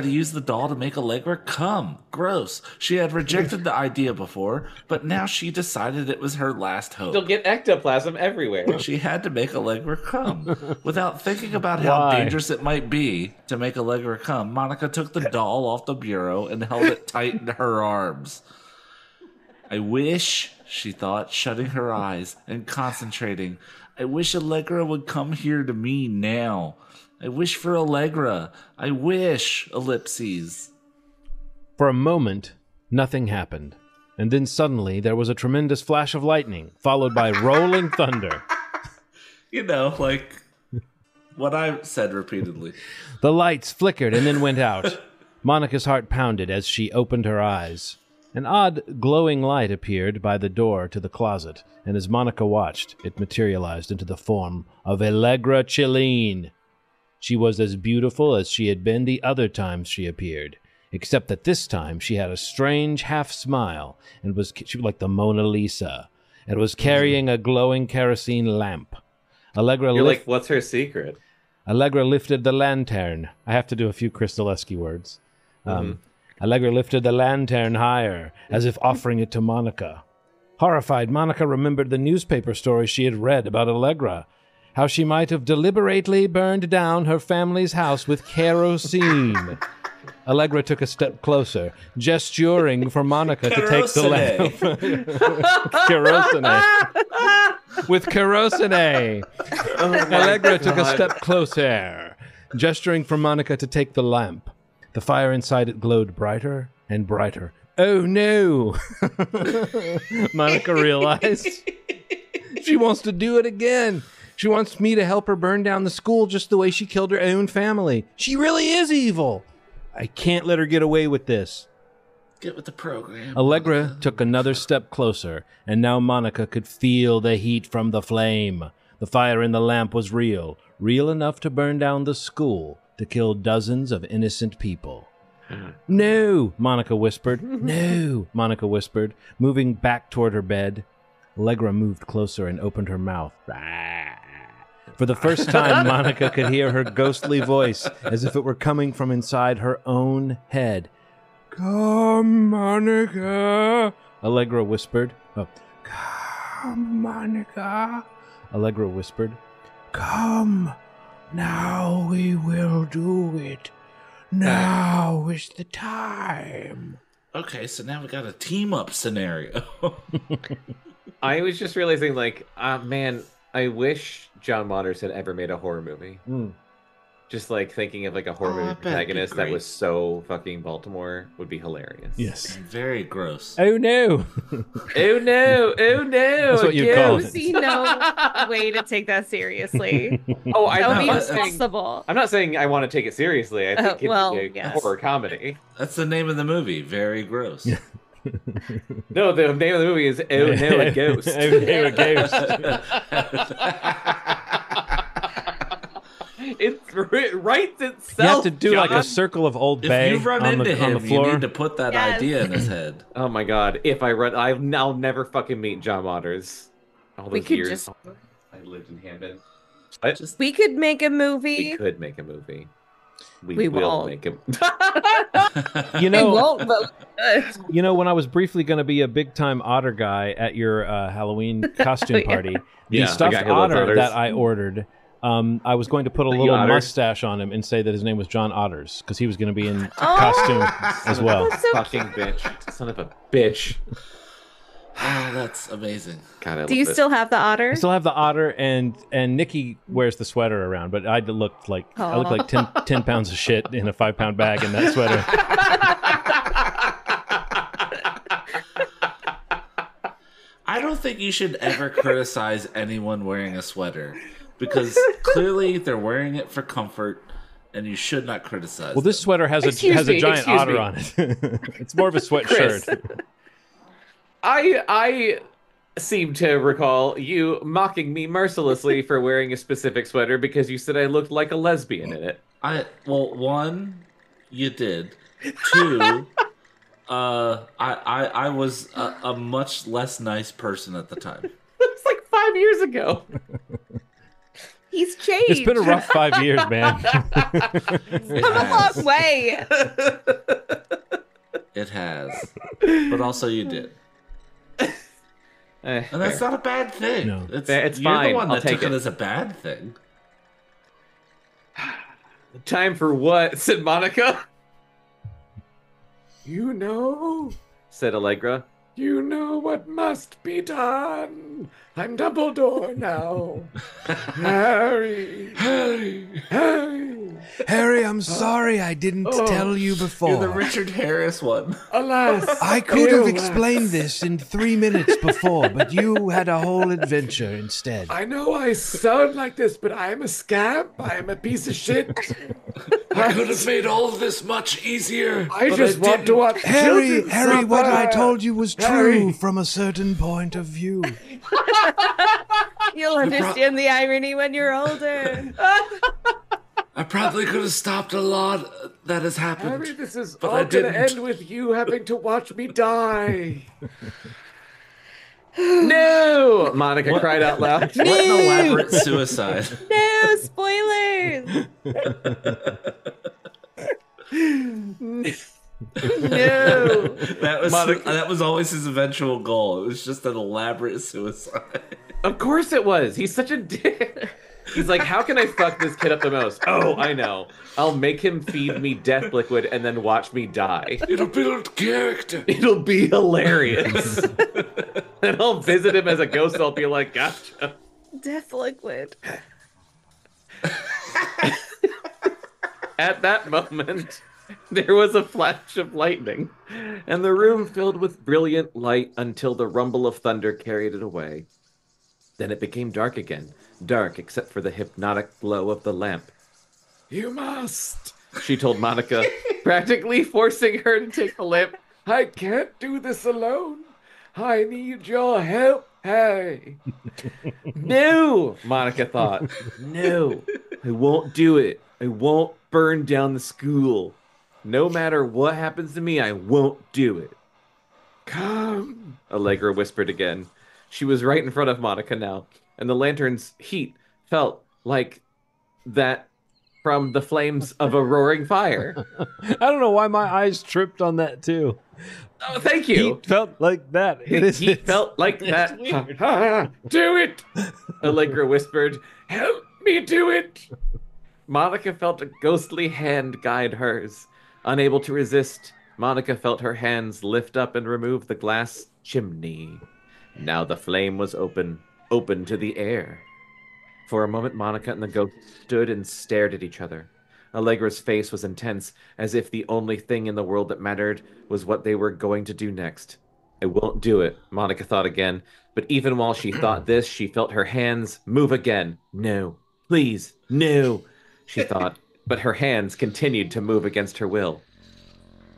to use the doll to make Allegra come. Gross. She had rejected the idea before, but now she decided it was her last hope. They'll get ectoplasm everywhere. She had to make Allegra come. Without thinking about how dangerous it might be to make Allegra come, Monica took the doll off the bureau and held it tight in her arms. I wish, she thought, shutting her eyes and concentrating. I wish Allegra would come here to me now. I wish for Allegra. I wish, ellipses. For a moment, nothing happened. And then suddenly there was a tremendous flash of lightning, followed by rolling thunder. You know, like what I've said repeatedly. The lights flickered and then went out. Monica's heart pounded as she opened her eyes. An odd, glowing light appeared by the door to the closet, and as Monica watched, it materialized into the form of Allegra Chilleen. She was as beautiful as she had been the other times she appeared, except that this time she had a strange half-smile, and she was like the Mona Lisa, and was carrying a glowing kerosene lamp. You're like, what's her secret? Allegra lifted the lantern. I have to do a few Chris Zaleski words. Allegra lifted the lantern higher, as if offering it to Monica. Horrified, Monica remembered the newspaper story she had read about Allegra, how she might have deliberately burned down her family's house with kerosene. Allegra took a step closer, gesturing for Monica to take the lamp. Kerosene. With kerosene. Allegra took a step closer, gesturing for Monica to take the lamp. The fire inside it glowed brighter and brighter. Oh no! Monica realized. She wants to do it again. She wants me to help her burn down the school just the way she killed her own family. She really is evil. I can't let her get away with this. Get with the program. Allegra took another step closer, and now Monica could feel the heat from the flame. The fire in the lamp was real enough to burn down the school, to kill dozens of innocent people. No, Monica whispered. No, Monica whispered, moving back toward her bed. Allegra moved closer and opened her mouth. For the first time, Monica could hear her ghostly voice, as if it were coming from inside her own head. Come, Monica, Allegra whispered. Oh. Come, Monica, Allegra whispered. Come. Now we will do it. Now is the time. Okay, so now we got a team-up scenario. I was just realizing, like, man, I wish John Waters had ever made a horror movie. Just like thinking of like a horror movie protagonist that was so fucking Baltimore would be hilarious. Yes. Very gross. Oh no. Oh no. Oh no. That's what you call it. I see no way to take that seriously. Oh, That would be not saying, impossible. I'm not saying I want to take it seriously. I think it's a horror comedy. That's the name of the movie. Very gross. No, the name of the movie is Oh No, a Ghost. Oh no, a ghost. It writes itself. You have to do like John. a circle of Old If Bay you run on into the him, floor. you need to put that idea in his head. Oh my god! If I run, I'll never fucking meet John Waters. All those We could years just- I lived in Hampton. We could make a movie. We could make a movie. We will won't. make him. You We know, won't, but you know, when I was briefly going to be a big time otter guy at your Halloween costume party, the Yeah, stuffed the guy who loves otter otters. that I ordered, I was going to put a little otter. mustache on him and say that his name was John Otters because he was going to be in costume as well. that's so Fucking bitch. Son of a bitch. Oh, that's amazing. God, Do you still have the otter? I still have the otter, and Nikki wears the sweater around, but I looked like 10 pounds of shit in a 5-pound bag in that sweater. I don't think you should ever criticize anyone wearing a sweater because clearly they're wearing it for comfort, and you should not criticize. Well, this sweater has a giant otter on it. It's more of a sweatshirt. I seem to recall you mocking me mercilessly for wearing a specific sweater because you said I looked like a lesbian in it. Well, one, you did. Two, I was a much less nice person at the time. It's like 5 years ago. He's changed. It's been a rough 5 years, man. It's come a long way. It has. But also you did. And that's not a bad thing. No. It's you're fine. the one I'll that take took it it as a bad thing. Time for what? Said Monica. You know, said Allegra. You know what must be done. I'm Dumbledore now. Harry. Harry, I'm sorry I didn't tell you before. You're the Richard Harris one. Alas. I could have explained this in 3 minutes before, but you had a whole adventure instead. I know I sound like this, but I'm a scamp. I'm a piece of shit. I could have made all of this much easier. I just want to watch Harry, children what I suffer. told you was true from a certain point of view. You'll understand the irony when you're older. I probably could have stopped a lot that has happened. Harry, this is but all I going to didn't. end with you having to watch me die. No! Monica cried out loud. What an elaborate suicide. No spoilers. No. That was always his eventual goal. It was just an elaborate suicide. Of course it was. He's such a dick. He's like, how can I fuck this kid up the most? Oh, I know. I'll make him feed me death liquid and then watch me die. It'll build character. It'll be hilarious. And I'll visit him as a ghost. I'll be like, gotcha. Death liquid. At that moment, there was a flash of lightning, and the room filled with brilliant light until the rumble of thunder carried it away. Then it became dark again, dark except for the hypnotic glow of the lamp. You must. She told Monica, practically forcing her to take the lamp. I can't do this alone. I need your help, Harry. No, Monica thought. No, I won't do it. I won't burn down the school. No matter what happens to me, I won't do it. Come. Allegra whispered again. She was right in front of Monica now, and the lantern's heat felt like that from the flames of a roaring fire. I don't know why my eyes tripped on that too. Oh, thank you. He felt like that. He felt like that. Do it. Allegra whispered. Help me do it. Monica felt a ghostly hand guide hers. Unable to resist, Monica felt her hands lift up and remove the glass chimney. Now the flame was open to the air. For a moment, Monica and the ghost stood and stared at each other. Allegra's face was intense, as if the only thing in the world that mattered was what they were going to do next. I won't do it, Monica thought again, but even while she thought this, she felt her hands move again. No, please, no, she thought, but her hands continued to move against her will.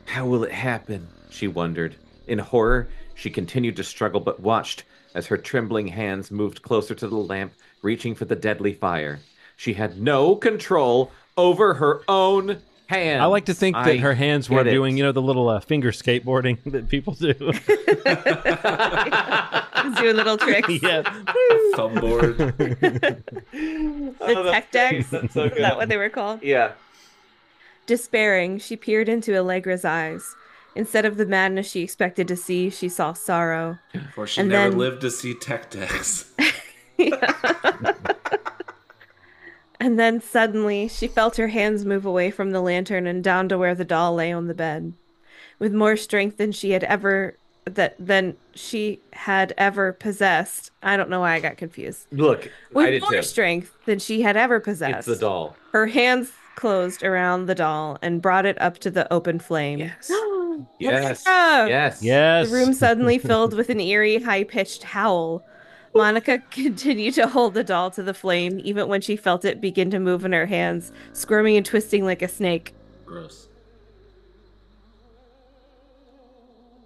How will it happen? She wondered. In horror, she continued to struggle but watched as her trembling hands moved closer to the lamp, reaching for the deadly fire. She had no control over her own hands. I like to think that her hands were get it. doing, the little finger skateboarding that people do. He's doing little tricks. Yeah. Thumbboard. The tech decks. That's so Is good. that what they were called? Yeah. Despairing, she peered into Allegra's eyes. Instead of the madness she expected to see, she saw sorrow. For she And never then- lived to see tech decks. And then suddenly, she felt her hands move away from the lantern and down to where the doll lay on the bed. With more strength than she had ever than she had ever possessed. I don't know why I got confused. Look, I With did more too. strength than she had ever possessed. It's the doll. Her hands closed around the doll and brought it up to the open flame. Yes. Yes. Allegra! Yes. Yes. The room suddenly filled with an eerie, high-pitched howl. Monica continued to hold the doll to the flame, even when she felt it begin to move in her hands, squirming and twisting like a snake. Gross.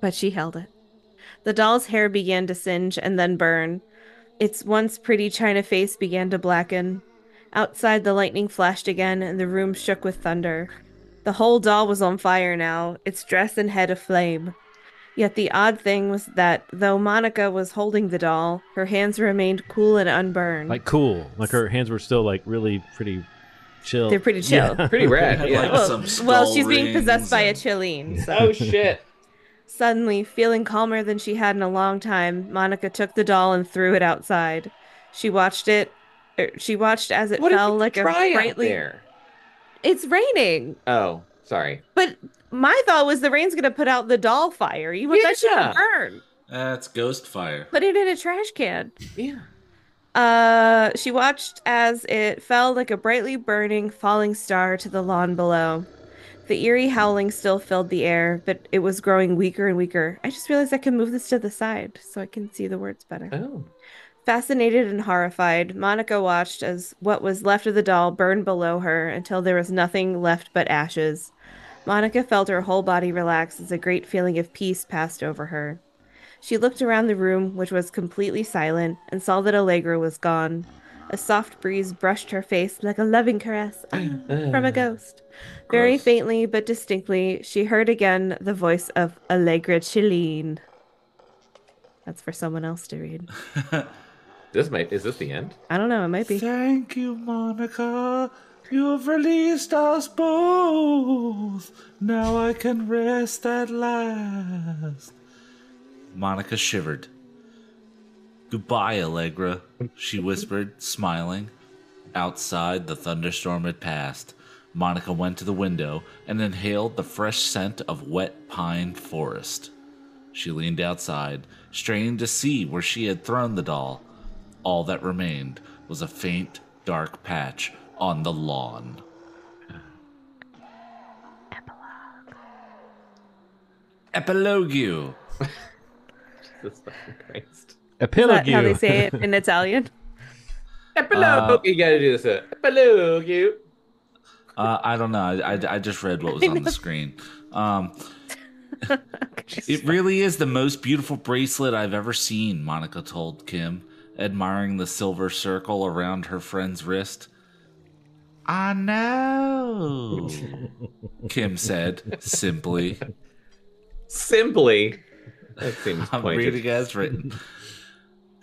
But she held it. The doll's hair began to singe and then burn. Its once pretty china face began to blacken. Outside, the lightning flashed again, and the room shook with thunder. The whole doll was on fire now, its dress and head aflame. Yet the odd thing was that though Monica was holding the doll, her hands remained cool and unburned. Like cool. Like her hands were still like really pretty chill. They're pretty chill. Yeah. Pretty rad. Had, Yeah. like, some skull Well, she's being possessed rings by a and- Chilean, so. Oh shit. Suddenly, feeling calmer than she had in a long time, Monica took the doll and threw it outside. She watched as it What fell if you like a try out brightly. there? It's raining. Oh, sorry. But my thought was the rain's gonna put out the doll fire. You want that shit Yeah. to burn. That's ghost fire. Put it in a trash can. Yeah. She watched as it fell like a brightly burning falling star to the lawn below. The eerie howling still filled the air, but it was growing weaker and weaker. I just realized I can move this to the side so I can see the words better. Oh. Fascinated and horrified, Monica watched as what was left of the doll burned below her until there was nothing left but ashes. Monica felt her whole body relax as a great feeling of peace passed over her. She looked around the room, which was completely silent, and saw that Allegra was gone. A soft breeze brushed her face like a loving caress from a ghost. Very Gross. faintly but distinctly, she heard again the voice of Allegra Chilean. That's for someone else to read. Is this the end? I don't know, it might be. Thank you, Monica. You've released us both. Now I can rest at last. Monica shivered. Goodbye, Allegra, she whispered, smiling. Outside, the thunderstorm had passed. Monica went to the window and inhaled the fresh scent of wet pine forest. She leaned outside, straining to see where she had thrown the doll. All that remained was a faint, dark patch on the lawn. Epilogue. Jesus fucking Christ. Is that how they Epilogue. say it in Italian? Epilogue. You gotta do this. Epilogue. I don't know. I just read what was on the screen. It really is the most beautiful bracelet I've ever seen, Monica told Kim, admiring the silver circle around her friend's wrist. I know, Kim said simply. Simply. That seems I'm pointed. reading as written.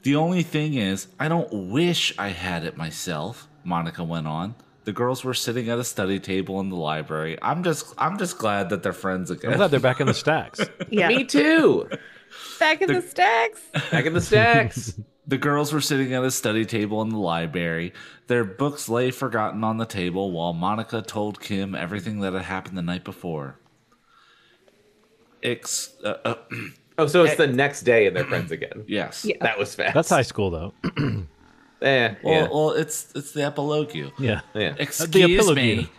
The only thing is, I don't wish I had it myself, Monica went on. The girls were sitting at a study table in the library. I'm just glad that they're friends again. I'm glad they're back in the stacks. Yeah. Me too. Back in the stacks. Back in the stacks. The girls were sitting at a study table in the library. Their books lay forgotten on the table while Monica told Kim everything that had happened the night before. Oh, so it's the next day and they're friends again. Yes. Yeah. That was fast. That's high school, though. Yeah. Well, it's the epilogue. Yeah. Yeah. Excuse epilogue. me.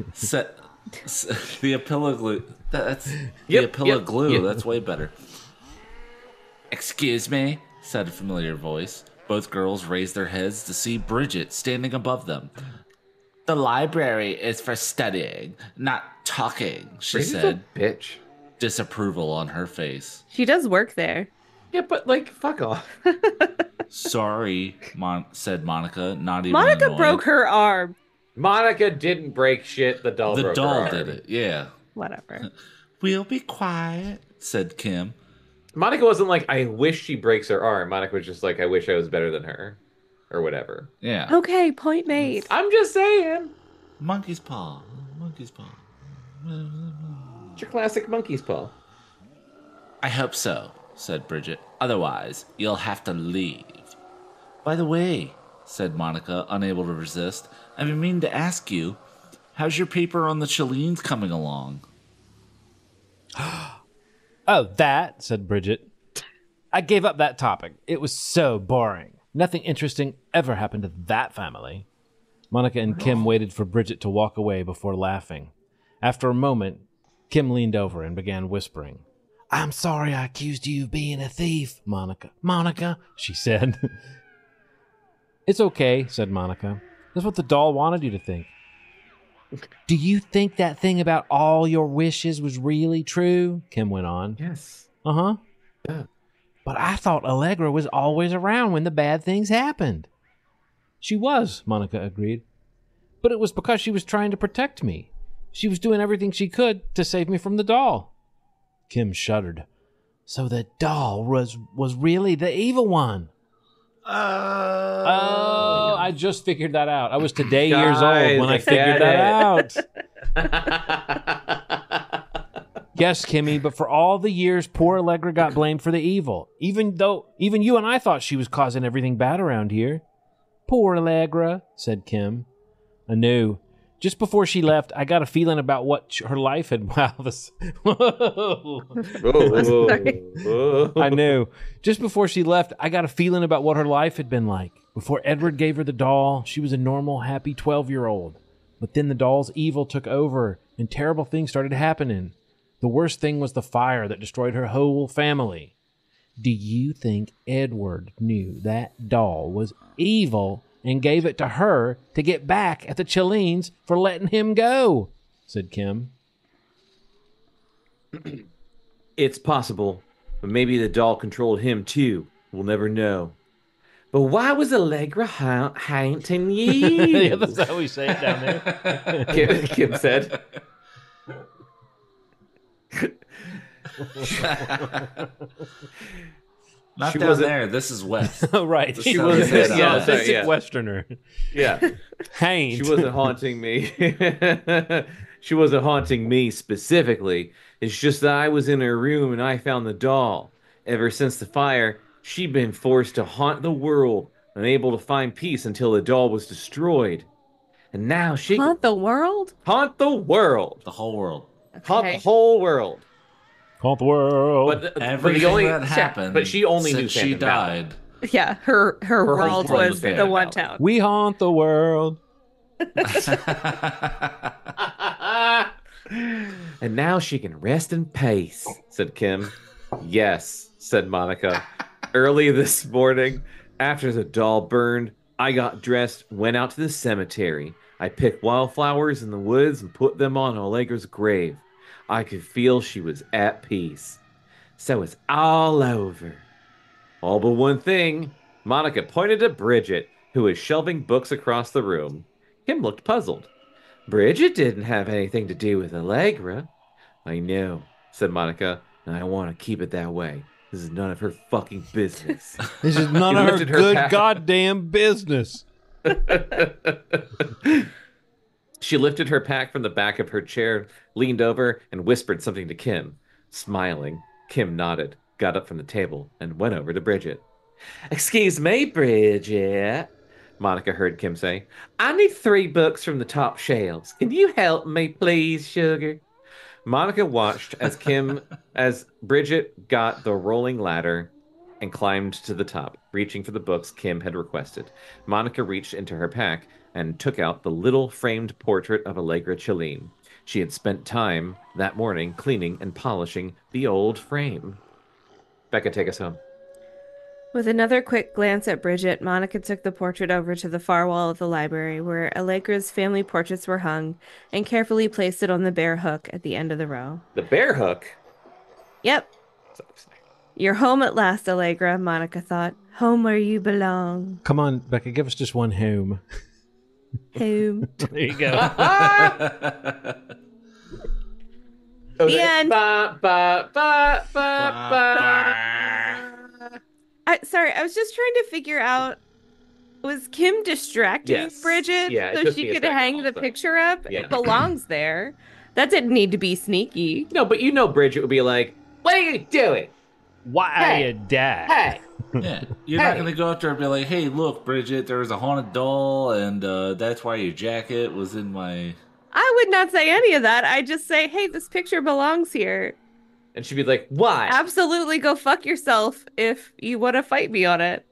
The epilogue. That's the epilogue glue. Yep. That's way better. Excuse me, said a familiar voice. Both girls raised their heads to see Bridget standing above them. The library is for studying, not talking, she Bridget's said, a bitch. disapproval on her face. She does work there. Yeah, but like, fuck off. Sorry, said Monica, not even Monica annoyed. broke her arm. Monica didn't break shit. The doll The broke her doll arm. did it, yeah. Whatever. We'll be quiet, said Kim. Monica wasn't like, I wish she breaks her arm. Monica was just like, I wish I was better than her. Or whatever. Yeah. Okay, point made. I'm just saying. Monkey's paw. Monkey's paw. It's your classic monkey's paw. I hope so, said Bridget. Otherwise, you'll have to leave. By the way, said Monica, unable to resist, I've been meaning to ask you, how's your paper on the Chileans coming along? Oh, that, said Bridget. I gave up that topic. It was so boring. Nothing interesting ever happened to that family. Monica and Kim waited for Bridget to walk away before laughing. After a moment, Kim leaned over and began whispering. I'm sorry I accused you of being a thief, Monica. Monica, she said. It's okay, said Monica. That's what the doll wanted you to think. Do you think that thing about all your wishes was really true? Kim went on. Yes. Uh-huh. Yeah. But I thought Allegra was always around when the bad things happened. She was, Monica agreed. But it was because she was trying to protect me. She was doing everything she could to save me from the doll. Kim shuddered. So the doll was really the evil one. Oh, I just figured that out. I was today years old when I figured that out. Yes, Kimmy, but for all the years, poor Allegra got blamed for the evil. Even you and I thought she was causing everything bad around here. Poor Allegra, said Kim. I knew. Just before she left, I got a feeling about what her life had... Wow, this... Whoa. I knew. Just before she left, I got a feeling about what her life had been like. Before Edward gave her the doll, she was a normal, happy 12-year-old. But then the doll's evil took over, and terrible things started happening. The worst thing was the fire that destroyed her whole family. Do you think Edward knew that doll was evil and gave it to her to get back at the Chelines for letting him go? Said Kim. It's possible, but maybe the doll controlled him too. We'll never know. But why was Allegra haunting you? Yeah, that's how we say it down there. Kim said. Not she down there. This is west. Oh, right. She was authentic Westerner. Yeah. Haint. She wasn't haunting me. She wasn't haunting me specifically. It's just that I was in her room and I found the doll. Ever since the fire, she'd been forced to haunt the world, unable to find peace until the doll was destroyed. And now she Haunt the world? haunt the world. The whole world. Haunt the whole world. Haunt the world. But Everything the only that happened. but she only knew since she Phantom Valley. died. Yeah, her world world was was the Phantom one Valley. town. We haunt the world. And now she can rest in peace, said Kim. Yes, said Monica. Early this morning, after the doll burned, I got dressed, went out to the cemetery. I picked wildflowers in the woods and put them on Allegra's grave. I could feel she was at peace. So it's all over. All but one thing. Monica pointed to Bridget, who was shelving books across the room. Kim looked puzzled. Bridget didn't have anything to do with Allegra. I know, said Monica, and I want to keep it that way. This is none of her fucking business. This is none of her good goddamn business. She lifted her pack from the back of her chair, leaned over, and whispered something to Kim. Smiling, Kim nodded, got up from the table, and went over to Bridget. Excuse me, Bridget, Monica heard Kim say. I need 3 books from the top shelves. Can you help me, please, sugar? Monica watched as Bridget got the rolling ladder and climbed to the top, reaching for the books Kim had requested. Monica reached into her pack and took out the little framed portrait of Allegra Cheline. She had spent time that morning cleaning and polishing the old frame. Bekah, take us home. With another quick glance at Bridget, Monica took the portrait over to the far wall of the library where Allegra's family portraits were hung and carefully placed it on the bear hook at the end of the row. The bear hook? Yep. You're home at last, Allegra, Monica thought. Home where you belong. Come on, Bekah, give us just one home. Home. There you go. The end. Sorry, I was just trying to figure out, was Kim distracting Bridget so she could hang the picture up? Yeah. It belongs there. That didn't need to be sneaky. No, but you know Bridget would be like, what are you doing? Why are you dead? Hey! Yeah, you're not gonna go up there and be like, "Hey, look, Bridget, there was a haunted doll, and that's why your jacket was in my." I would not say any of that. I'd just say, hey, this picture belongs here. And she'd be like, why? Absolutely, go fuck yourself if you want to fight me on it.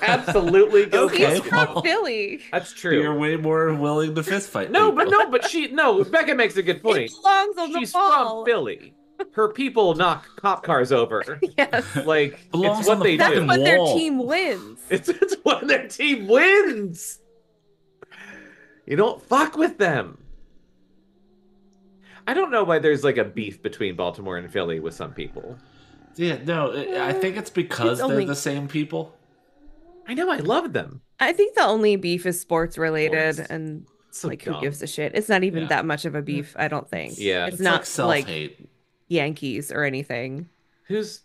Absolutely go Okay, He's fuck from well, Philly. That's true. You're way more willing to fist fight. No, people. but Bekah makes a good point. It belongs on She's the ball. from Philly. Her people knock cop cars over. Yes. Like, Belongs it's on what the they That's do. fucking what their wall. team wins. It's when their team wins. You don't fuck with them. I don't know why there's like a beef between Baltimore and Philly with some people. Yeah, no, I think it's because It's they're only- the same people. I know, I love them. I think the only beef is sports related, Sports. and So like dumb. who gives a shit? It's not even Yeah. that much of a beef, I don't think. Yeah. it's It's not like self-hate. Yankees or anything. Who's?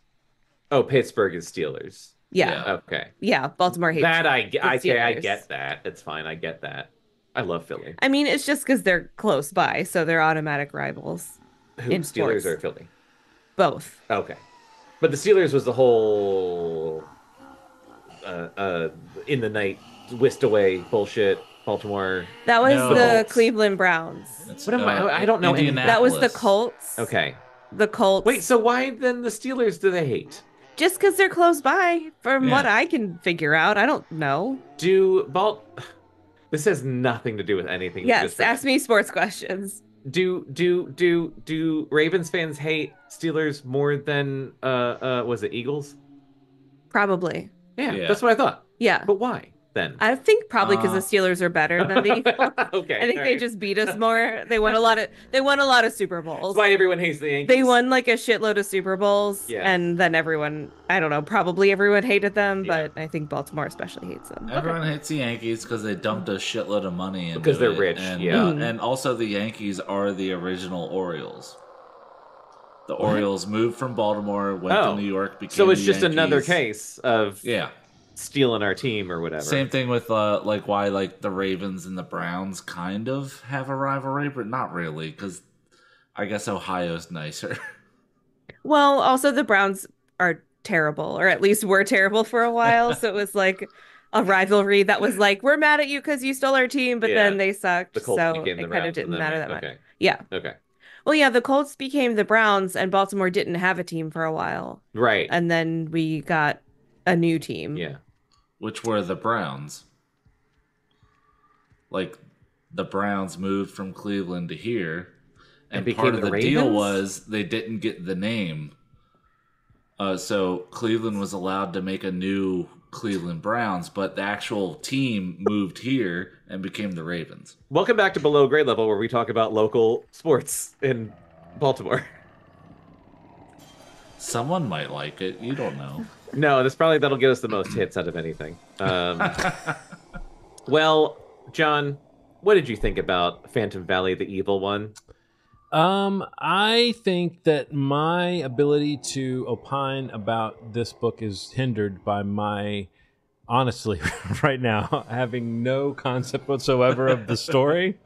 Oh, Pittsburgh is Steelers. Yeah, Okay. yeah. Baltimore hates That I the Steelers. Steelers. Get that. It's fine. I get that. I love Philly. I mean, it's just because they're close by, so they're automatic rivals. Who? In Steelers sports. or Philly? Both. Okay. But the Steelers was the whole in the night whisked away bullshit. Baltimore. That was No. the Colts. Cleveland Browns. It's, What am I don't know anything. That was the Indianapolis. Colts. Okay. The Colts. Wait, so why then the Steelers do they hate? Just because they're close by, from Yeah. what I can figure out. I don't know. This has nothing to do with anything. you Yes, just said. ask me sports questions. Do Ravens fans hate Steelers more than was it Eagles? Probably. Yeah, that's what I thought. Yeah. But why then? I think probably because the Steelers are better than the Eagles. Okay. I think all they right. just beat us more. They won a lot of Super Bowls. That's why everyone hates the Yankees. They won like a shitload of Super Bowls, Yeah. and then everyone, I don't know, probably everyone hated them, Yeah. but I think Baltimore especially hates them. Everyone hates the Yankees because they dumped a shitload of money into Because they're it. rich, And, yeah. and also the Yankees are the original Orioles. The Orioles moved from Baltimore, went to New York, became So it's the just another Yankees. case of Yeah. stealing our team or whatever. Same thing with like why like the Ravens and the Browns kind of have a rivalry, but not really because I guess Ohio's nicer. Well, also the Browns are terrible, or at least were terrible for a while, so it was like a rivalry that was like, we're mad at you because you stole our team, but Yeah. then they sucked, The Colts so became it the kind of Browns didn't and then matter that much. okay. Yeah. Okay. Well, yeah, the Colts became the Browns, and Baltimore didn't have a team for a while, Right. and then we got a new team. Yeah. Which were the Browns. Like the Browns moved from Cleveland to here, and became part of the the deal Ravens? was they didn't get the name. So Cleveland was allowed to make a new Cleveland Browns, but the actual team moved here and became the Ravens. Welcome back to Below Grade Level, where we talk about local sports in Baltimore. Someone might like it. You don't know. No, that'll get us the most hits out of anything. Well, John, what did you think about Phantom Valley, the evil one? I think that my ability to opine about this book is hindered by my, honestly, right now, having no concept whatsoever of the story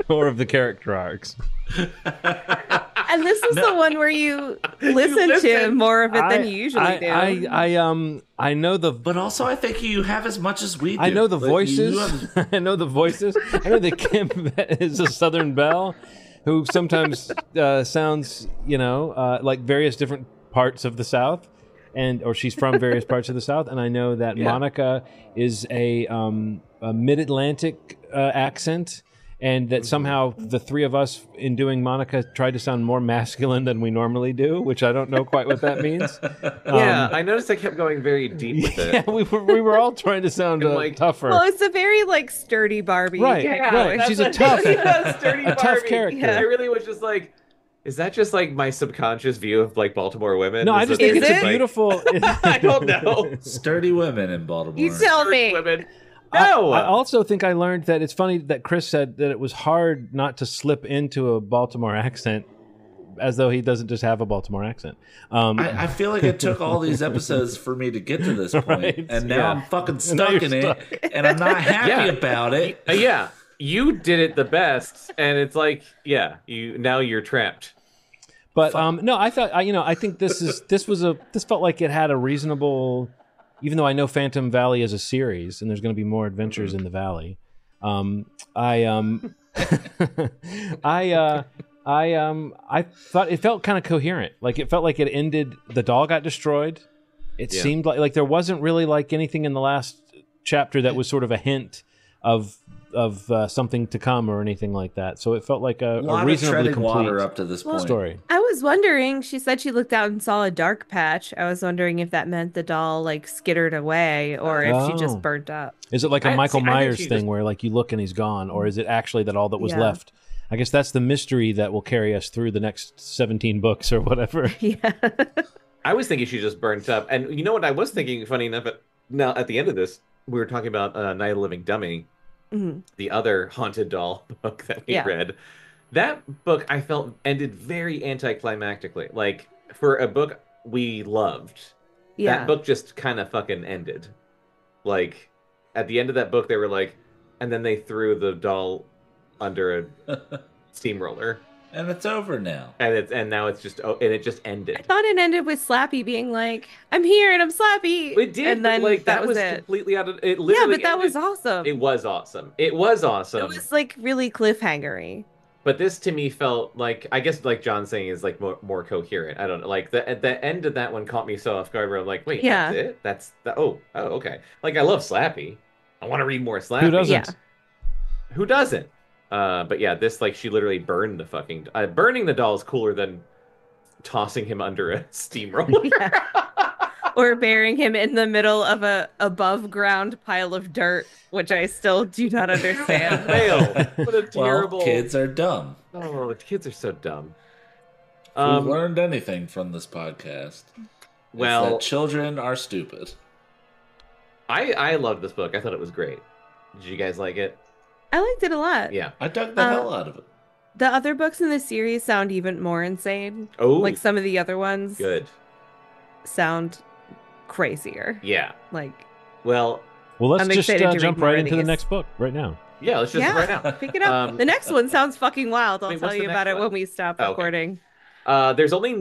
or of the character arcs. And this is the one where you listen to more of it than you usually do. I know the. But also, I think you have as much as we do. I know the Like, voices. you have- I know the voices. I know that Kim is a Southern belle who sometimes sounds, like various different parts of the South, or she's from various parts of the South. And I know that Monica is a mid-Atlantic accent, and that somehow the three of us, in doing Monica, tried to sound more masculine than we normally do, which I don't know quite what that means. Yeah, I noticed I kept going very deep with it. Yeah, we were all trying to sound like, tougher. Well, it's a very like sturdy Barbie. Right, kind right. of She's voice. a tough, sturdy a tough Barbie. character. Yeah. I really was just like, is that just like my subconscious view of like Baltimore women? No, I Is just it- think Is it's a it? beautiful. I don't know. Sturdy women in Baltimore. You tell me. Women. No. I also think I learned that it's funny that Chris said that it was hard not to slip into a Baltimore accent, as though he doesn't just have a Baltimore accent. I feel like it took all these episodes for me to get to this point, Right. and now Yeah. I'm fucking Now stuck you're in stuck. it, and I'm not happy Yeah. about it. Yeah, you did it the best, and it's like, yeah, you're trapped. But no, I thought I think this felt like it had a reasonable. Even though I know Phantom Valley is a series and there's going to be more adventures in the valley, I I thought it felt kind of coherent. Like it felt like it ended. The doll got destroyed. It seemed like there wasn't really like anything in the last chapter that was sort of a hint of something to come or anything like that. So it felt like a reasonably complete water up to this point. story. I was wondering, she said she looked out and saw a dark patch. I was wondering if that meant the doll like skittered away or if she just burnt up. Is it like a Michael Myers thing where like you look and he's gone, or is it actually that all that was left? I guess that's the mystery that will carry us through the next 17 books or whatever. Yeah. I was thinking she just burnt up. And you know what I was thinking, funny enough, now at the end of this, we were talking about Night of the Living Dummy, the other haunted doll book that we read. That book I felt ended very anticlimactically. Like, for a book we loved, that book just kind of fucking ended. Like, at the end of that book, they were like, and then they threw the doll under a steamroller. And it's over now. And now it's just, and it just ended. I thought it ended with Slappy being like, I'm here and I'm Slappy. It did, and then like, that was it. completely out of it. Literally But that was awesome. It was awesome. It was awesome. It was like really cliffhangery. But this to me felt like, I guess like John's saying, is like more coherent. I don't know. Like the end of that one caught me so off guard where I'm like, wait, that's it? That's the oh, okay. Like I love Slappy. I want to read more Slappy. Who doesn't? Yeah. Who doesn't? But yeah, this like she literally burned the fucking burning the doll is cooler than tossing him under a steamroller. Or burying him in the middle of a above ground pile of dirt, which I still do not understand. What a terrible. Well, kids are dumb. Oh, the kids are so dumb. If we've learned anything from this podcast, well, it's that children are stupid. I loved this book. I thought it was great. Did you guys like it? I liked it a lot. Yeah. I dug the hell out of it. The other books in the series sound even more insane. Oh. Like some of the other ones sound crazier. Yeah. Like, well, let's I'm just jump right into the these. next book right now. Yeah, let's just right now. Pick it up. The next one sounds fucking wild. I'll tell you about it when we stop recording. There's only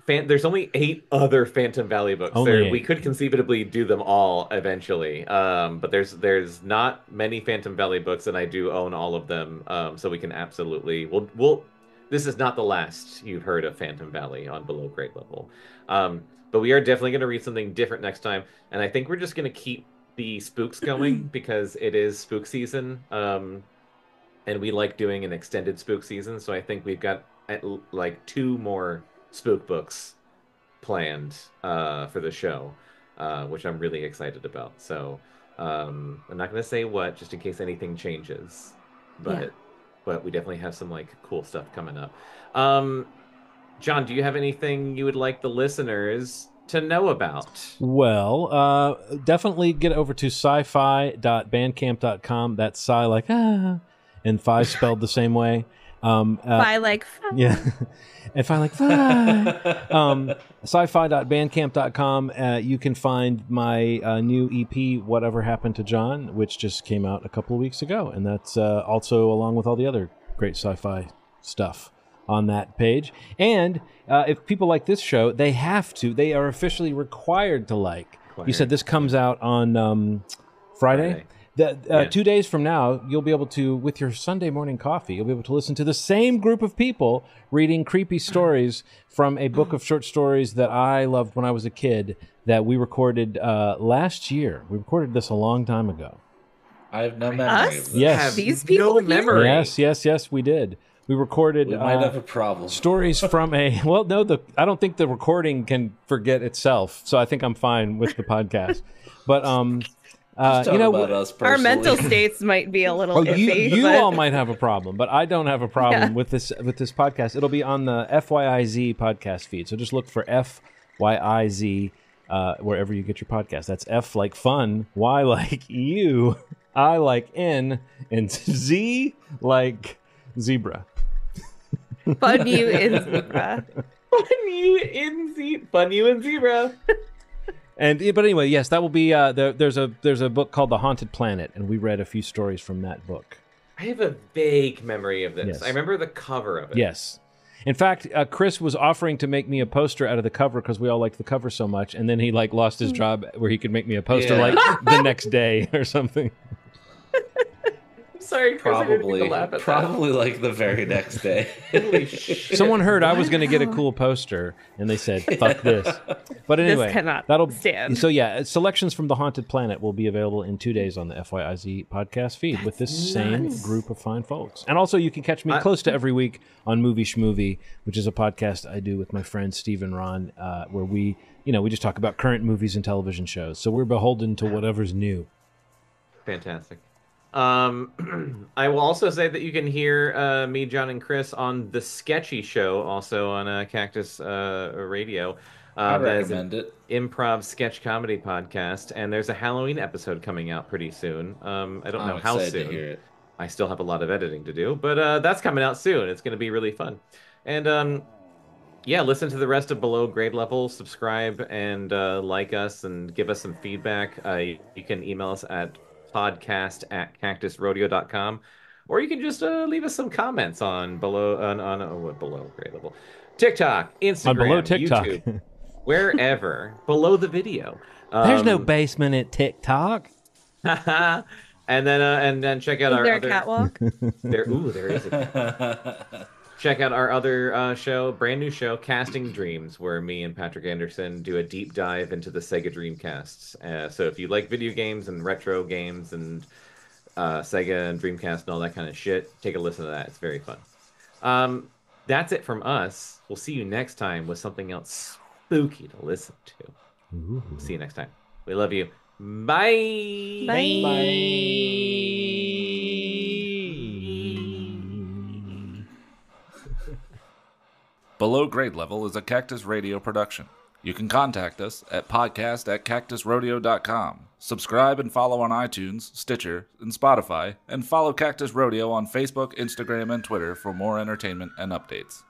there's only 8 other Phantom Valley books. We could conceivably do them all eventually. But there's not many Phantom Valley books, and I do own all of them. So we can absolutely we'll this is not the last you've heard of Phantom Valley on below grade level. But we are definitely going to read something different next time, and I think we're just going to keep the spooks going because it is spook season. And we like doing an extended spook season, so I think we've got like 2 more spook books planned for the show, which I'm really excited about. So I'm not going to say what, just in case anything changes, but we definitely have some like cool stuff coming up. John, do you have anything you would like the listeners to know about? Well, definitely get over to sci-fi.bandcamp.com. That's sci like and fi spelled the same way. Fi like yeah, and fi like fi. Sci-fi.bandcamp.com. You can find my new EP, Whatever Happened to John, which just came out a couple of weeks ago, and that's also along with all the other great sci-fi stuff on that page. And if people like this show, they are officially required to like. You said this comes out on Friday. 2 days from now, you'll be able to, with your Sunday morning coffee, you'll be able to listen to the same group of people reading creepy stories from a book of short stories that I loved when I was a kid that we recorded last year. We recorded this a long time ago. I have no memory of this. Yes. These people no memory. Yes, we did. We recorded We might have a problem. stories from I don't think the recording can forget itself, so I think I'm fine with the podcast. But about us our personally. mental states might be a little iffy. You but... all might have a problem, but I don't have a problem with this podcast. It'll be on the FYIZ podcast feed, so just look for FYIZ wherever you get your podcast. That's F like fun, Y like you, I like N, and Z like zebra. Fun you in zebra. Fun you in zebra. But anyway, yes, that will be. There's a book called The Haunted Planet, and we read a few stories from that book. I have a vague memory of this. Yes. I remember the cover of it. Yes. In fact, Chris was offering to make me a poster out of the cover because we all liked the cover so much, and then he lost his job where he could make me a poster the next day or something. sorry, Chris, I didn't mean to laugh at Probably like the very next day. Holy shit. Someone heard I was going to get a cool poster, and they said, "Fuck this." But anyway, cannot that'll stand. So yeah, selections from the Haunted Planet will be available in 2 days on the FYIZ podcast feed with this same group of fine folks. And also, you can catch me close to every week on Movie Schmovie, which is a podcast I do with my friend Steve and Ron, where we just talk about current movies and television shows. So we're beholden to whatever's new. Fantastic. I will also say that you can hear me, John, and Chris on The Sketchy Show, also on Cactus Radio. I recommend it. Improv sketch comedy podcast, and there's a Halloween episode coming out pretty soon. I don't know how soon. To hear it. I still have a lot of editing to do, but that's coming out soon. It's going to be really fun. And yeah, listen to the rest of Below Grade Level, subscribe, and like us, and give us some feedback. You can email us at podcast@cactusrodeo.com, or you can just leave us some comments on Below Grade Level, TikTok, Instagram, on Below TikTok. YouTube, wherever below the video. There's no basement at TikTok. And then check out Is our there other a catwalk? there is a check out our other show, brand new show, Casting Dreams, where me and Patrick Anderson do a deep dive into the Sega Dreamcasts. So if you like video games and retro games and Sega and Dreamcast and all that kind of shit, take a listen to that. It's very fun. That's it from us. We'll see you next time with something else spooky to listen to. Ooh. See you next time. We love you. Bye. Bye. Below Grade Level is a Cactus Radio production. You can contact us at podcast@cactusrodeo.com. Subscribe and follow on iTunes, Stitcher, and Spotify, and follow Cactus Rodeo on Facebook, Instagram, and Twitter for more entertainment and updates.